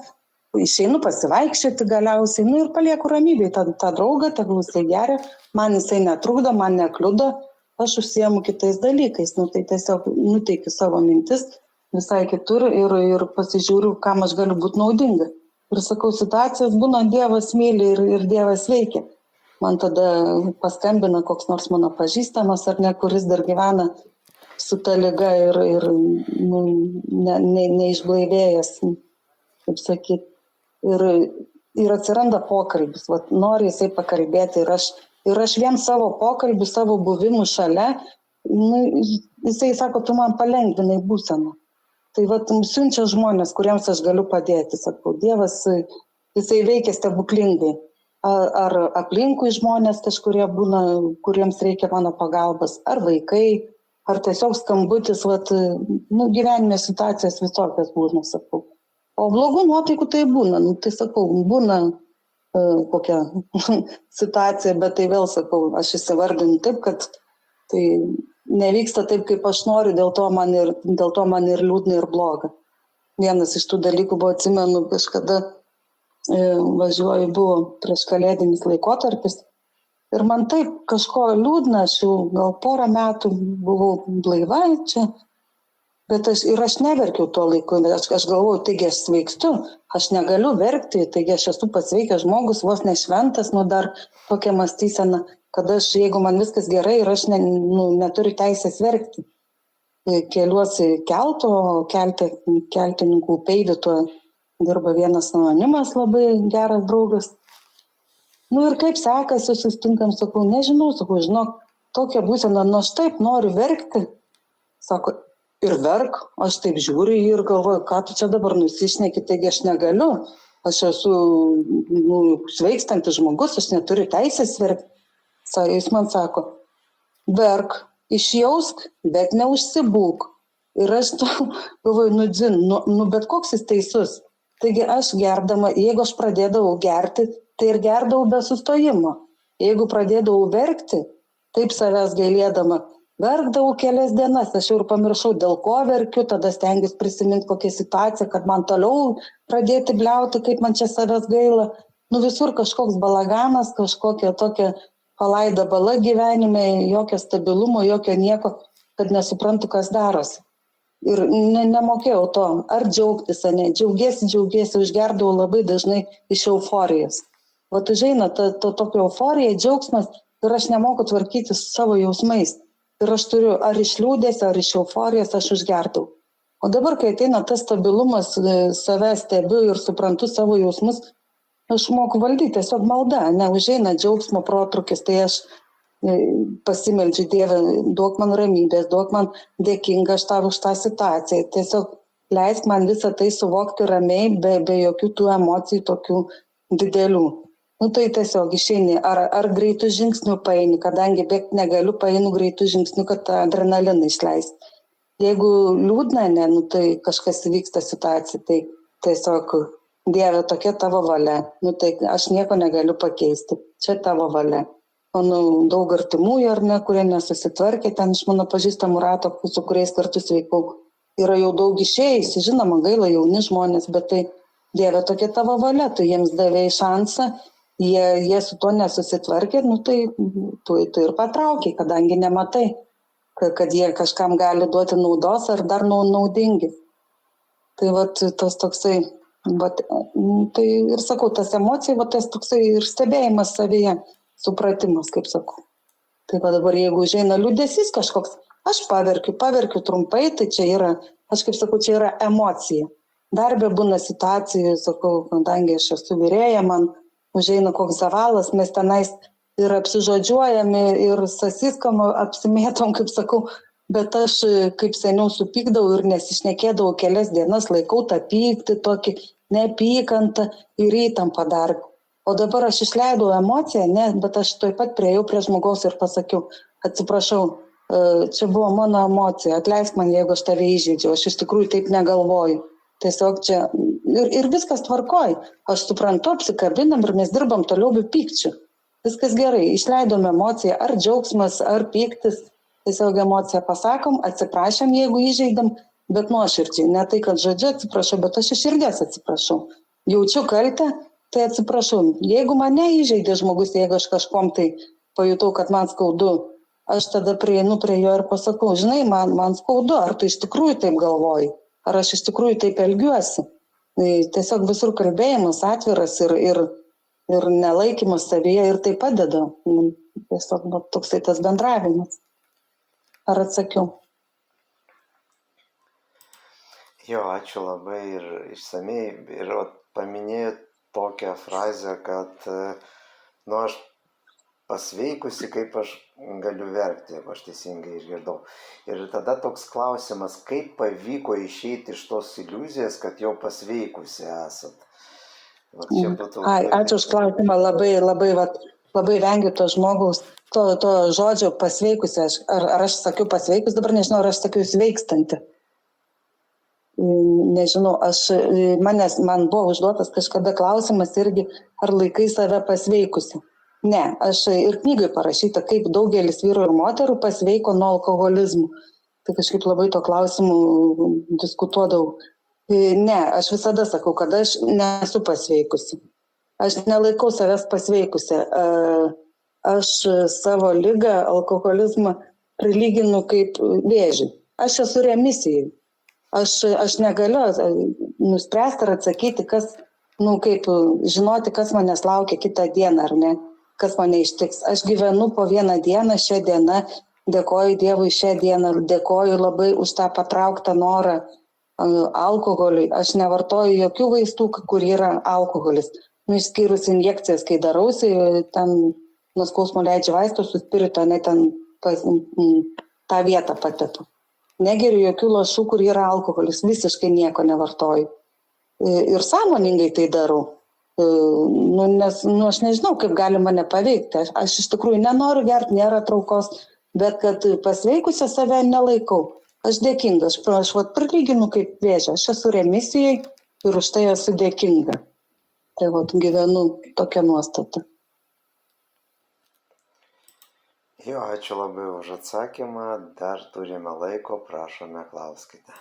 Speaker 2: išeinu pasivaikščioti galiausiai, ir palieku ramybėj tą draugą, tegul jisai geria, man jisai netrukdo, man nekliudo, aš užsiemu kitais dalykais, tai tiesiog nuteikiu savo mintis visai kitur ir pasižiūriu, kam aš galiu būti naudinga. Ir sakau, situacijos būna, Dievas myli ir Dievas veikia. Man tada paskambina koks nors mano pažįstamas ar ne, kuris dar gyvena su ta liga ir neišblaivėjęs, kaip sakyt. Ir atsiranda pokalbis, nori jisai pakalbėti ir aš vien savo pokalbį, savo buvimų šalia, jisai sako, tu man palengvinai būseną. Tai siunčia žmonės, kuriems aš galiu padėti, sakau, Dievas, jisai veikia stebuklingai. Ar aplinkui žmonės kažkurie būna, kuriems reikia mano pagalbos, ar vaikai, ar tiesiog skambutis, gyvenime situacijos visokios būna, sakau. O blogų nuotaikų tai būna, tai sakau, būna kokia situacija, bet tai vėl sakau, aš įsivardinu taip, kad tai nevyksta taip, kaip aš noriu, dėl to man ir liūdna ir bloga. Vienas iš tų dalykų buvo, atsimenu, kažkada važiuoju, buvo prieš kalėdinis laikotarpis ir man taip kažko liūdna, aš jau gal porą metų buvau blaiva čia, bet aš neverkiau tuo laiku, aš galvoju, taigi aš sveikstu, aš negaliu verkti, taigi aš esu pasveikęs žmogus, vos nešventas, dar tokia mąstysena, kad jeigu man viskas gerai ir aš neturiu teisės verkti. Keliuosi keltininkų Upeivių, tuo dirba vienas anonimas, labai geras draugas. Ir kaip sekasi, susitinkam, sakau, nežinau, žinok, tokia būsena, aš taip noriu verkti. Sako, ir verk, aš taip žiūriu ir galvoju, ką tu čia dabar nusišneki, taigi aš negaliu, aš esu sveikstantis žmogus, aš neturiu teisės verkti. Jis man sako, verk, išjausk, bet neužsibūk. Ir aš galvoju, bet koks jis teisus. Taigi aš gerdama, jeigu aš pradėdavau gerti, tai ir gerdavau be sustojimo. Jeigu pradėdavau verkti, taip savęs gailėdama, verkdavau kelias dienas, aš jau ir pamiršau, dėl ko verkiu, tada stengiuosi prisiminti kokią situaciją, kad man toliau pradėti bliauti, kaip man čia savęs gaila. Visur kažkoks balaganas, kažkokia tokia palaida bala gyvenime, jokio stabilumo, jokio nieko, kad nesuprantu, kas darosi. Ir nemokėjau to, ar džiaugtis, ar ne. Džiaugiesi, užgerdavau labai dažnai iš euforijos. Vat užeina tokia euforija, džiaugsmas ir aš nemoku tvarkyti su savo jausmais. Ir aš turiu ar iš liūdėsio, ar iš euforijos aš užgerdavau. O dabar, kai ateina tas stabilumas, save stebiu ir suprantu savo jausmus, aš moku valdyti, tiesiog malda, neužeina džiaugsmo protrukis, tai aš pasimeldžiu Dievę, duok man ramybės, duok man dėkinga aš tau už tą situaciją, tiesiog leisk man visą tai suvokti ramiai, be jokių tų emocijų tokių didelių. Tai tiesiog išeini, ar greitų žingsnių paeini, kadangi bėgti negaliu, paeinu greitų žingsnių, kad tą adrenaliną išleisti. Jeigu liūdna, tai kažkas vyksta situacija, tai tiesiog Dieve, tokia tavo valia, tai aš nieko negaliu pakeisti, čia tavo valia. O daug artimųjų, ar ne, kurie nesusitvarkė, ten iš mano pažįstamų rato, su kuriais kartu sveikau, yra jau daug išėjusi, žinoma, gaila jauni žmonės, bet tai Dieve, tokia tavo valia, tu jiems davėjai šansą, jie su to nesusitvarkė, tai tu ir patraukiai, kadangi nematai, kad jie kažkam gali duoti naudos ar dar naudingi. Tai vat tas toksai, tai ir sakau, tas emocija, tas toksai ir stebėjimas savyje, supratimas, kaip sakau. Tai va dabar, jeigu užeina liūdesys kažkoks, aš paverkiu trumpai, tai čia yra, aš kaip sakau, čia yra emocija. Darbė būna situacijų, sakau, kadangi aš esu vyrėja, man užeina koks zavalas, mes tenais ir apsižodžiuojami, ir sasiskam apsimėtom, kaip sakau, bet aš kaip seniau supykdavau ir nesišnekėdavau kelias dienas, laikau tą pyktį, tokį neapykantą ir įtampą darbą. O dabar aš išleidau emociją, bet aš taip pat priėjau prie žmogaus ir pasakiau, atsiprašau, čia buvo mano emocija, atleisk man, jeigu aš tave įžeidžiau, aš iš tikrųjų taip negalvoju. Tiesiog čia ir viskas tvarkoj, aš suprantu, apsikabinam ir mes dirbam toliau be pykčių. Viskas gerai, išleidom emociją, ar džiaugsmas, ar pyktis, tiesiog emociją pasakom, atsiprašom, jeigu įžeidam, bet nuoširdžiai, ne tai, kad žodžiu atsiprašau, bet aš iš širdies atsiprašau. Jaučiu kaltę, tai atsiprašau, jeigu mane įžeidė žmogus, jeigu aš kažkom tai pajutau, kad man skaudu, aš tada prieinu prie jo ir pasakau, žinai, man skaudu, ar tu iš tikrųjų taip galvoji, ar aš iš tikrųjų taip elgiuosi. Tiesiog visur kalbėjimas atviras ir nelaikymas savyje ir tai padeda. Tiesiog toksai tas bendravimas. Ar atsakiau?
Speaker 1: Jo, ačiū labai ir išsamei. Ir paminėjot tokią frazę, kad aš pasveikusi, kaip aš galiu verkti, jeigu aš teisingai išgirdau. Ir tada toks klausimas, kaip pavyko išeiti iš tos iliuzijos, kad jau pasveikusi esat?
Speaker 2: Ačiū už klausimą, labai vengiu to žmogaus, to žodžio pasveikusi. Ar aš sakiau pasveikus, dabar nežinau, ar aš sakiau sveikstanti. Nežinau, man buvo užduotas kažkada klausimas irgi, ar laikai save pasveikusi. Ne, aš ir knygai parašyta, kaip daugelis vyrų ir moterų pasveiko nuo alkoholizmų. Tai kažkaip labai to klausimu diskutuodavau. Ne, aš visada sakau, kad aš nesu pasveikusi. Aš nelaikau savęs pasveikusi. Aš savo ligą, alkoholizmą prilyginu kaip vėžį. Aš esu remisijai. Aš negaliu nuspręsti ar atsakyti, kaip žinoti, kas manęs laukia kitą dieną, ar ne, kas mane ištiks. Aš gyvenu po vieną dieną, šią dieną, dėkoju Dievui šią dieną, dėkoju labai už tą patrauktą norą alkoholiui. Aš nevartoju jokių vaistų, kur yra alkoholis. Išskyrus injekcijas, kai darausi, ten nuo skausmo leidžia vaistus su spiritu, ne ten tą vietą patepu. Negeriu jokių lašų, kur yra alkoholis, visiškai nieko nevartoju. Ir sąmoningai tai darau. Nes aš nežinau, kaip gali mane paveikti. Aš iš tikrųjų nenoriu gerti, nėra traukos, bet kad pasveikusią save nelaikau. Aš dėkinga, aš prilyginu kaip vėžę. Aš esu remisijai ir už tai esu dėkinga. Tai gyvenu tokią nuostatą.
Speaker 1: Jo, ačiū labai už atsakymą. Dar turime laiko, prašome, klauskite.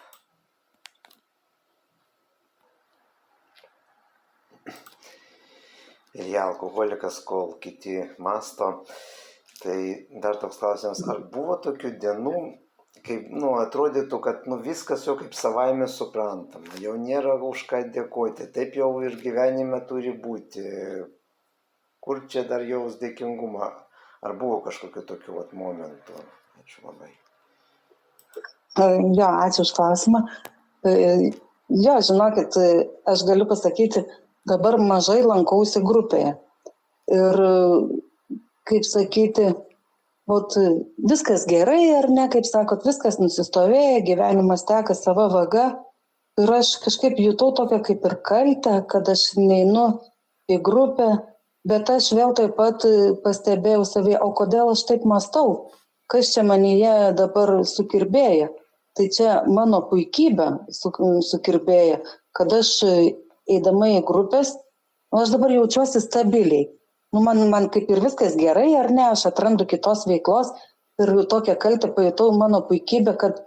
Speaker 1: Ir alkoholikas, kol kiti masto. Tai dar toks klausimas, ar buvo tokių dienų, kaip, atrodytų, kad, viskas jau kaip savaime suprantama, jau nėra už ką dėkoti, taip jau ir gyvenime turi būti, kur čia dar jaus dėkingumą, ar buvo kažkokių tokių momentų? Ačiū labai.
Speaker 2: Jo, ačiū už klausimą. Jo, žinokit, aš galiu pasakyti, dabar mažai lankausi grupėje. Ir, kaip sakyti, viskas gerai ar ne, kaip sakot, viskas nusistovėja, gyvenimas teka sava vaga. Ir aš kažkaip jutau tokią kaip ir kaltę, kad aš neinu į grupę, bet aš vėl taip pat pastebėjau savyje, o kodėl aš taip mąstau, kas čia manyje dabar sukirbėja. Tai čia mano puikybė sukirbėja, kad aš eidama į grupės, aš dabar jaučiuosi stabiliai. Man kaip ir viskas gerai, ar ne, aš atrandu kitos veiklos ir tokią kaltę pajutau mano puikybę, kad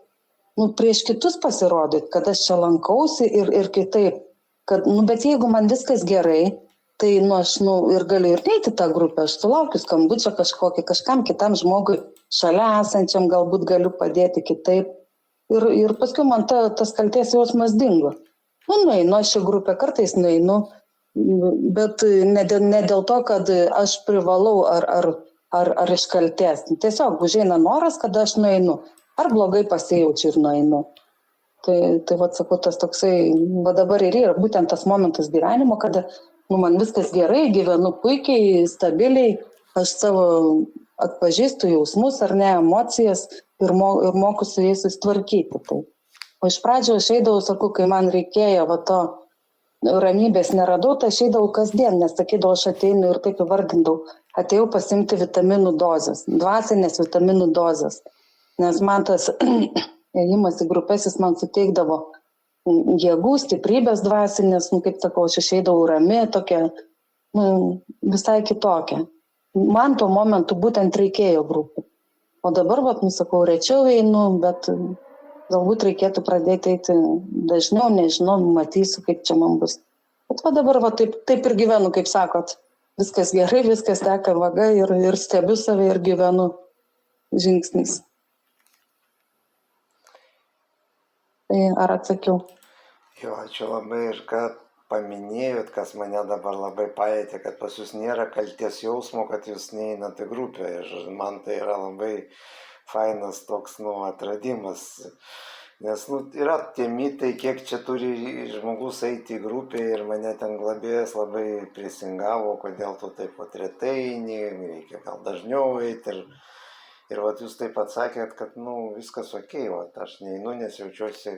Speaker 2: prieš kitus pasirodyt, kad aš čia lankausi ir kitaip. Kad, bet jeigu man viskas gerai, tai aš ir galiu ir neiti tą grupę, aš sulaukiu skambučio kažkam kitam žmogui, šalia esančiam galbūt galiu padėti kitaip. Ir paskui man tas kaltės jausmas dingo. Nueinu aš į grupę, kartais nueinu, bet ne dėl to, kad aš privalau ar iš kaltės. Tiesiog užeina noras, kad aš nueinu. Ar blogai pasijaučiu ir nueinu. Tai sakau, tas toksai, dabar ir yra būtent tas momentas gyvenimo, kada man viskas gerai, gyvenu puikiai, stabiliai, aš savo atpažįstu jausmus ar ne, emocijas ir moku su jais susitvarkyti. Tai. O iš pradžio aš eidavau, sakau, kai man reikėjo to ramybės neradau, tai aš eidavau kasdien, nes sakydavau, aš ateinu ir taip įvardindavau, atėjau pasimti vitaminų dozes, dvasinės vitaminų dozes, nes man tas ėjimas į grupės, jis man suteikdavo jėgų, stiprybės dvasinės, kaip sakau, aš išeidavau rami, tokia, visai kitokia. Man tuo momentu būtent reikėjo grupų. O dabar, sakau, rečiau einu, bet galbūt reikėtų pradėti eiti dažniau, nežinau, matysiu, kaip čia man bus. Bet dabar taip ir gyvenu, kaip sakot, viskas gerai, viskas teka vaga ir stebiu save ir gyvenu žingsniais. Tai ar atsakiau?
Speaker 1: Jo, ačiū labai ir kad paminėjot, kas mane dabar labai palietė, kad pas jūs nėra kaltės jausmo, kad jūs neeinate grupę. Ir man tai yra labai fainas toks, atradimas. Nes, yra tie mitai, kiek čia turi žmogus eiti į grupę ir mane ten globėjas labai prisingavo, kodėl tu taip retai eini, reikia gal dažniau eiti. Ir jūs taip atsakėt, kad, viskas okei, aš neinu, nes jaučiuosi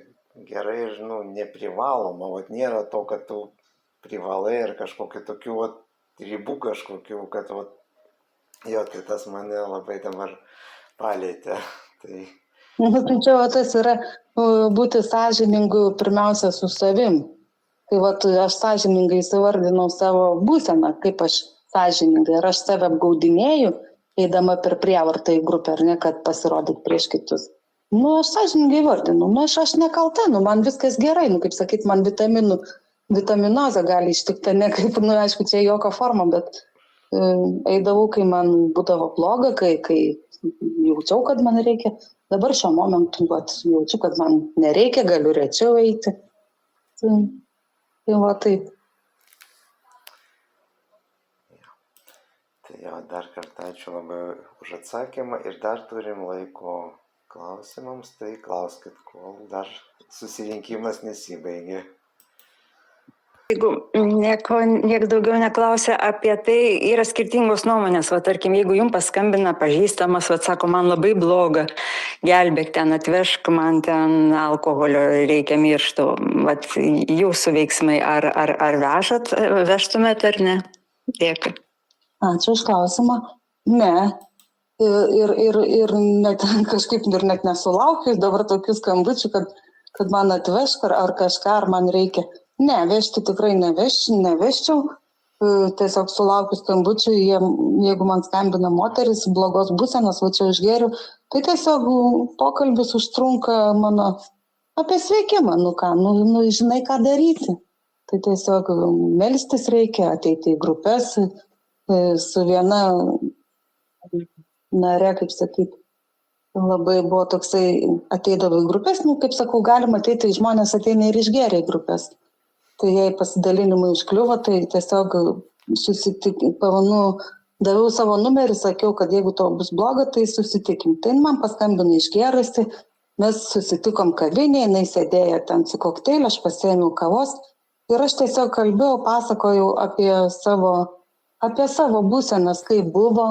Speaker 1: gerai ir, neprivaloma, nėra to, kad tu privalai ir kažkokių tokių, ribų kažkokių, kad, tai tas mane labai dabar palėtė. Tai
Speaker 2: čia tas yra būti sąžiningu pirmiausia su savim. Tai aš sąžiningai įsivardinau savo būseną, kaip aš sąžiningai, ir aš save apgaudinėju, eidama per prievartą į grupę, ar ne, kad pasirodyt prieš kitus. Aš sąžiningai vardinu, aš nekalta, man viskas gerai, kaip sakyt, man vitaminozė gali ištikti, ne kaip, aišku, čia jokio forma, bet eidavau, kai man būdavo bloga, kai jaučiau, kad man reikia. Dabar šiuo momentu jaučiu, kad man nereikia, galiu rečiau eiti. Tai taip.
Speaker 1: Tai dar kartą ačiū labai už atsakymą ir dar turim laiko klausimams, tai klauskit, kol dar susirinkimas nesibaigė.
Speaker 4: Jeigu niek daugiau neklausia apie tai, yra skirtingos nuomonės. Tarkim, jeigu jums paskambina pažįstamas, sako, man labai bloga, gelbėk ten, atvežk, man ten alkoholio reikia mirštų. Jūsų veiksmai, ar vežtumėt ar ne? Dėkui.
Speaker 2: Ačiū už klausimą. Ne. Ir net kažkaip ir net nesulaukiu dabar tokių skambučių, kad man atvežk ar kažką, ar man reikia. Ne, vežti tikrai neveščiau. Tiesiog sulaukiu skambučių, jeigu man skambina moteris, blogos būsenos, čia užgeriu, tai tiesiog pokalbis užtrunka mano apie sveikimą, žinai, ką daryti. Tai tiesiog melstis reikia, ateiti į grupės su viena narė, kaip sakyti. Labai buvo toksai, ateidavo į grupės, kaip sakau, galima ateiti, žmonės ateina ir išgeria į grupės. Tai jei pasidalinimai užkliuvo, tai tiesiog daviau savo numerį, sakiau, kad jeigu to bus bloga, tai susitikim. Tai man paskambino išgerusi, mes susitikom kavinėje, jinai sėdėjo ten su kokteiliu, aš pasiėmiau kavos ir aš tiesiog kalbėjau, pasakojau apie savo būsenas, kaip buvo,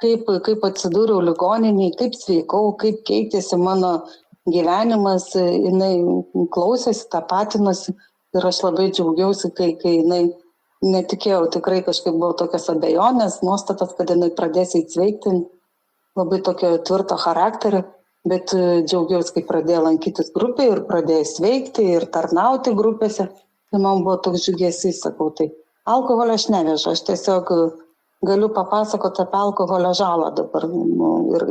Speaker 2: kaip atsidūriau ligoninėje, kaip sveikau, kaip keitėsi mano gyvenimas, jinai klausėsi, tapatinosi ir aš labai džiaugiausi, kai jinai netikėjau, tikrai kažkaip buvo tokios abejonės, nuostatas, kad jinai pradės įsveikti, labai tokio tvirto charakterio, bet džiaugiausi, kai pradėjo lankytis grupė ir pradėjo sveikti ir tarnauti grupėse, tai man buvo toks džiugesys, sakau, tai alkoholio aš nevežu, aš tiesiog galiu papasakoti apie alkoholio žalą dabar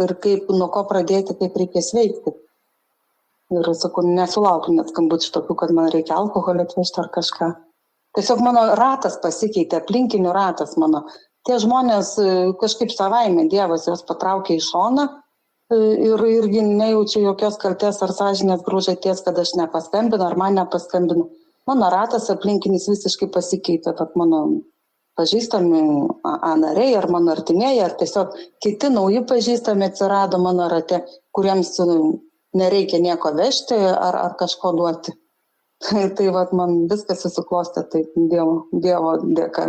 Speaker 2: ir kaip, nuo ko pradėti, kaip reikia sveikti. Ir sakau, nesulaukiu net skambučių tokių, kad man reikia alkoholio atvežti ar kažką. Tiesiog mano ratas pasikeitė, aplinkinių ratas mano. Tie žmonės kažkaip savaime Dievas jos patraukė į šoną ir irgi nejaučiu jokios kaltės ar sąžinės graužaties, kad aš nepaskambinu ar man nepaskambinu. Mano ratas aplinkinis visiškai pasikeitė, kad mano pažįstami nariai ar mano artimieji, ar tiesiog kiti nauji pažįstami atsirado mano rate, kuriems nereikia nieko vežti ar kažko duoti. Tai vat, man viskas susiklostė taip Dievo dėka.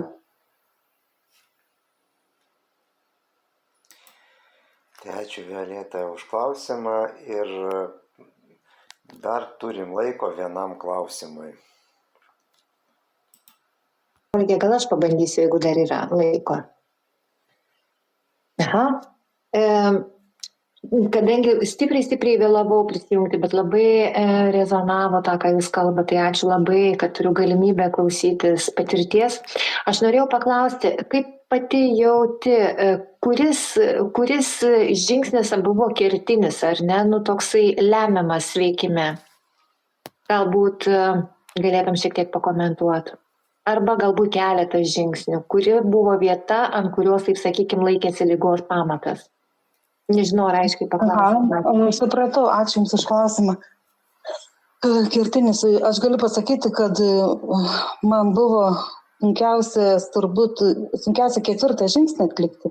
Speaker 1: Tai ačiū Violeta už klausimą ir dar turim laiko vienam klausimui.
Speaker 5: Gal aš pabandysiu, jeigu dar yra laiko. Aha. Kadangi stipriai vėlavau prisijungti, bet labai rezonavo tą, ką jūs kalbate, tai ačiū labai, kad turiu galimybę klausytis patirties. Aš norėjau paklausti, kaip pati jauti, kuris žingsnis buvo kertinis, ar ne, toksai lemiamas sveikime. Galbūt galėtum šiek tiek pakomentuoti. Arba galbūt keletas žingsnių, kuri buvo vieta, ant kurios, taip sakykime, laikėsi ligos pamatas. Nežinau, ar aiškiai paklausiu.
Speaker 2: Supratau, ačiū Jums už klausimą. Kertinis, aš galiu pasakyti, kad man buvo sunkiausia 4. žingsnį atlikti.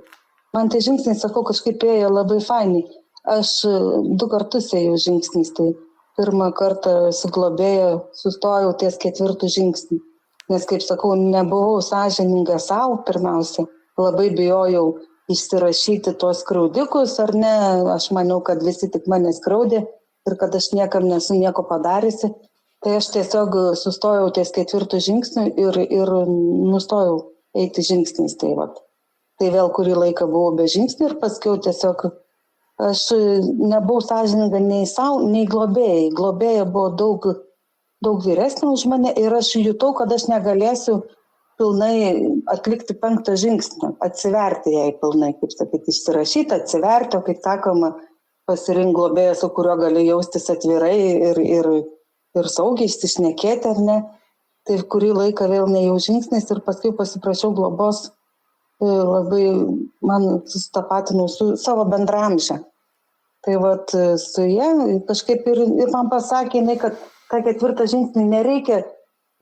Speaker 2: Man tai žingsniai, sakau, kažkaip ėjo labai fainai. Aš 2 kartus ėjau žingsniais, tai 1 kartą su globėja sustojau ties 4. žingsnį. Nes, kaip sakau, nebuvau sąžininga savo pirmiausia, labai bijojau išsirašyti tuos skriaudikus, ar ne, aš maniau, kad visi tik mane skriaudė ir kad aš niekam nesu nieko padariusi. Tai aš tiesiog sustojau ties 4. žingsniu ir nustojau eiti žingsniais. Tai vėl kurį laiką buvau be žingsnių ir paskiau tiesiog aš nebuvau sąžininga nei savo, nei globėjai. Globėja buvo daug vyresnė už mane ir aš jutau, kad aš negalėsiu pilnai atlikti 5. žingsnį, atsiverti jai pilnai, kaip sakyti, išsirašyti, atsiverti, o kaip sakoma, pasirink globėją, su kuriuo gali jaustis atvirai ir saugiai išsišnekėti, ar ne. Tai kurį laiką vėl neėjau žingsnis ir paskui pasiprašiau globos, labai man susitapatinau su savo bendramže. Tai vat su jie kažkaip ir man pasakė, kad tą 4. žingsnį nereikia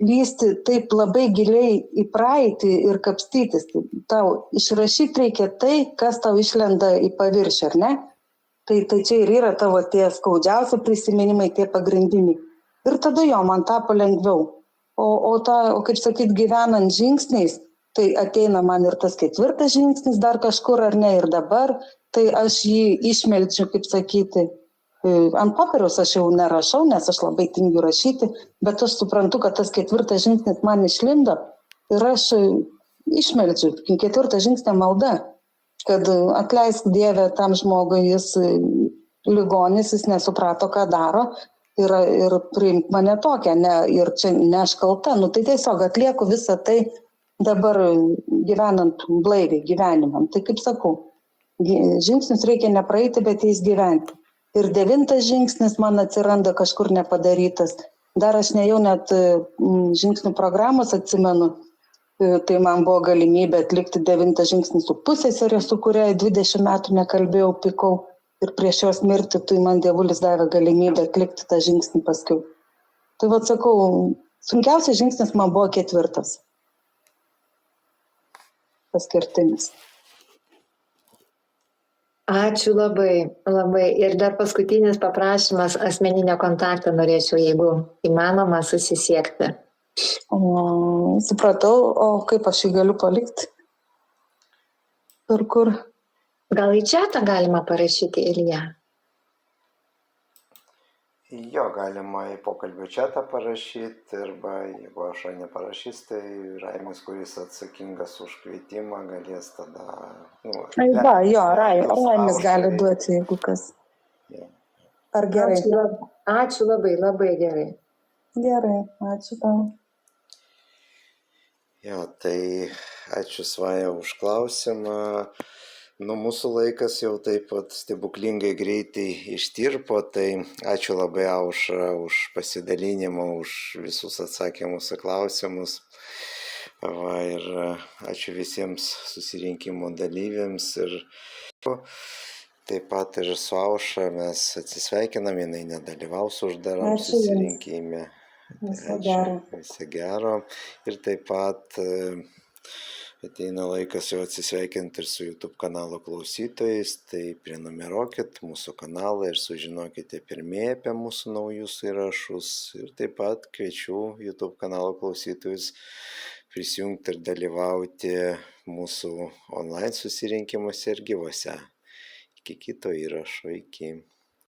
Speaker 2: lysti taip labai giliai į praeitį ir kapstytis. Tau išrašyti reikia tai, kas tau išlenda į paviršių, ar ne? Tai čia ir yra tavo tie skaudžiausi prisiminimai, tie pagrindiniai. Ir tada man tapo lengviau. O kaip sakyt, gyvenant žingsniais, tai ateina man ir tas 4. žingsnis dar kažkur, ar ne, ir dabar, tai aš jį išmelčiu, kaip sakyti, ant popieriaus aš jau nerašau, nes aš labai tingiu rašyti, bet aš suprantu, kad tas 4. žingsnis man išlindo ir aš išmelčiu 4. žingsnio malda, kad atleisk Dieve tam žmogui, jis ligonis, jis nesuprato, ką daro ir priimk mane tokią, ir čia ne aš kalta, tai tiesiog atlieku visą tai dabar gyvenant blaiviai gyvenimam. Tai kaip sakau, žingsnius reikia nepraeiti, bet jais gyventi. Ir 9. žingsnis man atsiranda kažkur nepadarytas. Dar aš nejau net žingsnių programos atsimenu. Tai man buvo galimybė atlikti 9 žingsnį su pusseserė, su kuria 20 metų nekalbėjau, pykau. Ir prieš jos mirtį, tai man dievulis davė galimybę atlikti tą žingsnį paskiau. Tai vad sakau, sunkiausias žingsnis man buvo 4. Paskirtinis.
Speaker 5: Ačiū labai, labai. Ir dar paskutinis paprašymas, asmeninio kontakto norėčiau, jeigu įmanoma, susisiekti.
Speaker 2: Supratau, o kaip aš jį galiu palikti? Ir kur?
Speaker 5: Gal į chatą galima parašyti, Ilja?
Speaker 1: Jo, galima į pokalbio chatą parašyti, arba jeigu aš neparašys, tai Raimis, kuris atsakingas už kvietimą, galės tada...
Speaker 2: Raimis gali duoti, jeigu kas.
Speaker 1: Jo.
Speaker 2: Ar gerai?
Speaker 5: Ačiū labai, labai gerai.
Speaker 2: Gerai, ačiū tau.
Speaker 1: Jo, tai ačiū Svaja už klausimą. Mūsų laikas jau taip pat stebuklingai greitai ištirpo, tai ačiū labai Aušra už pasidalinimą, už visus atsakymus į klausimus. Ir ačiū visiems susirinkimo dalyviams. Ir taip pat ir su Aušra mes atsisveikinam, jinai nedalyvaus uždaram susirinkime. Viso gero. Ir taip pat ateina laikas jau atsisveikinti ir su YouTube kanalo klausytojais, tai prenumeruokit mūsų kanalą ir sužinokite pirmieji apie mūsų naujus įrašus. Ir taip pat kviečiu YouTube kanalo klausytojus prisijungti ir dalyvauti mūsų online susirinkimuose ir gyvuose. Iki kito įrašo, iki.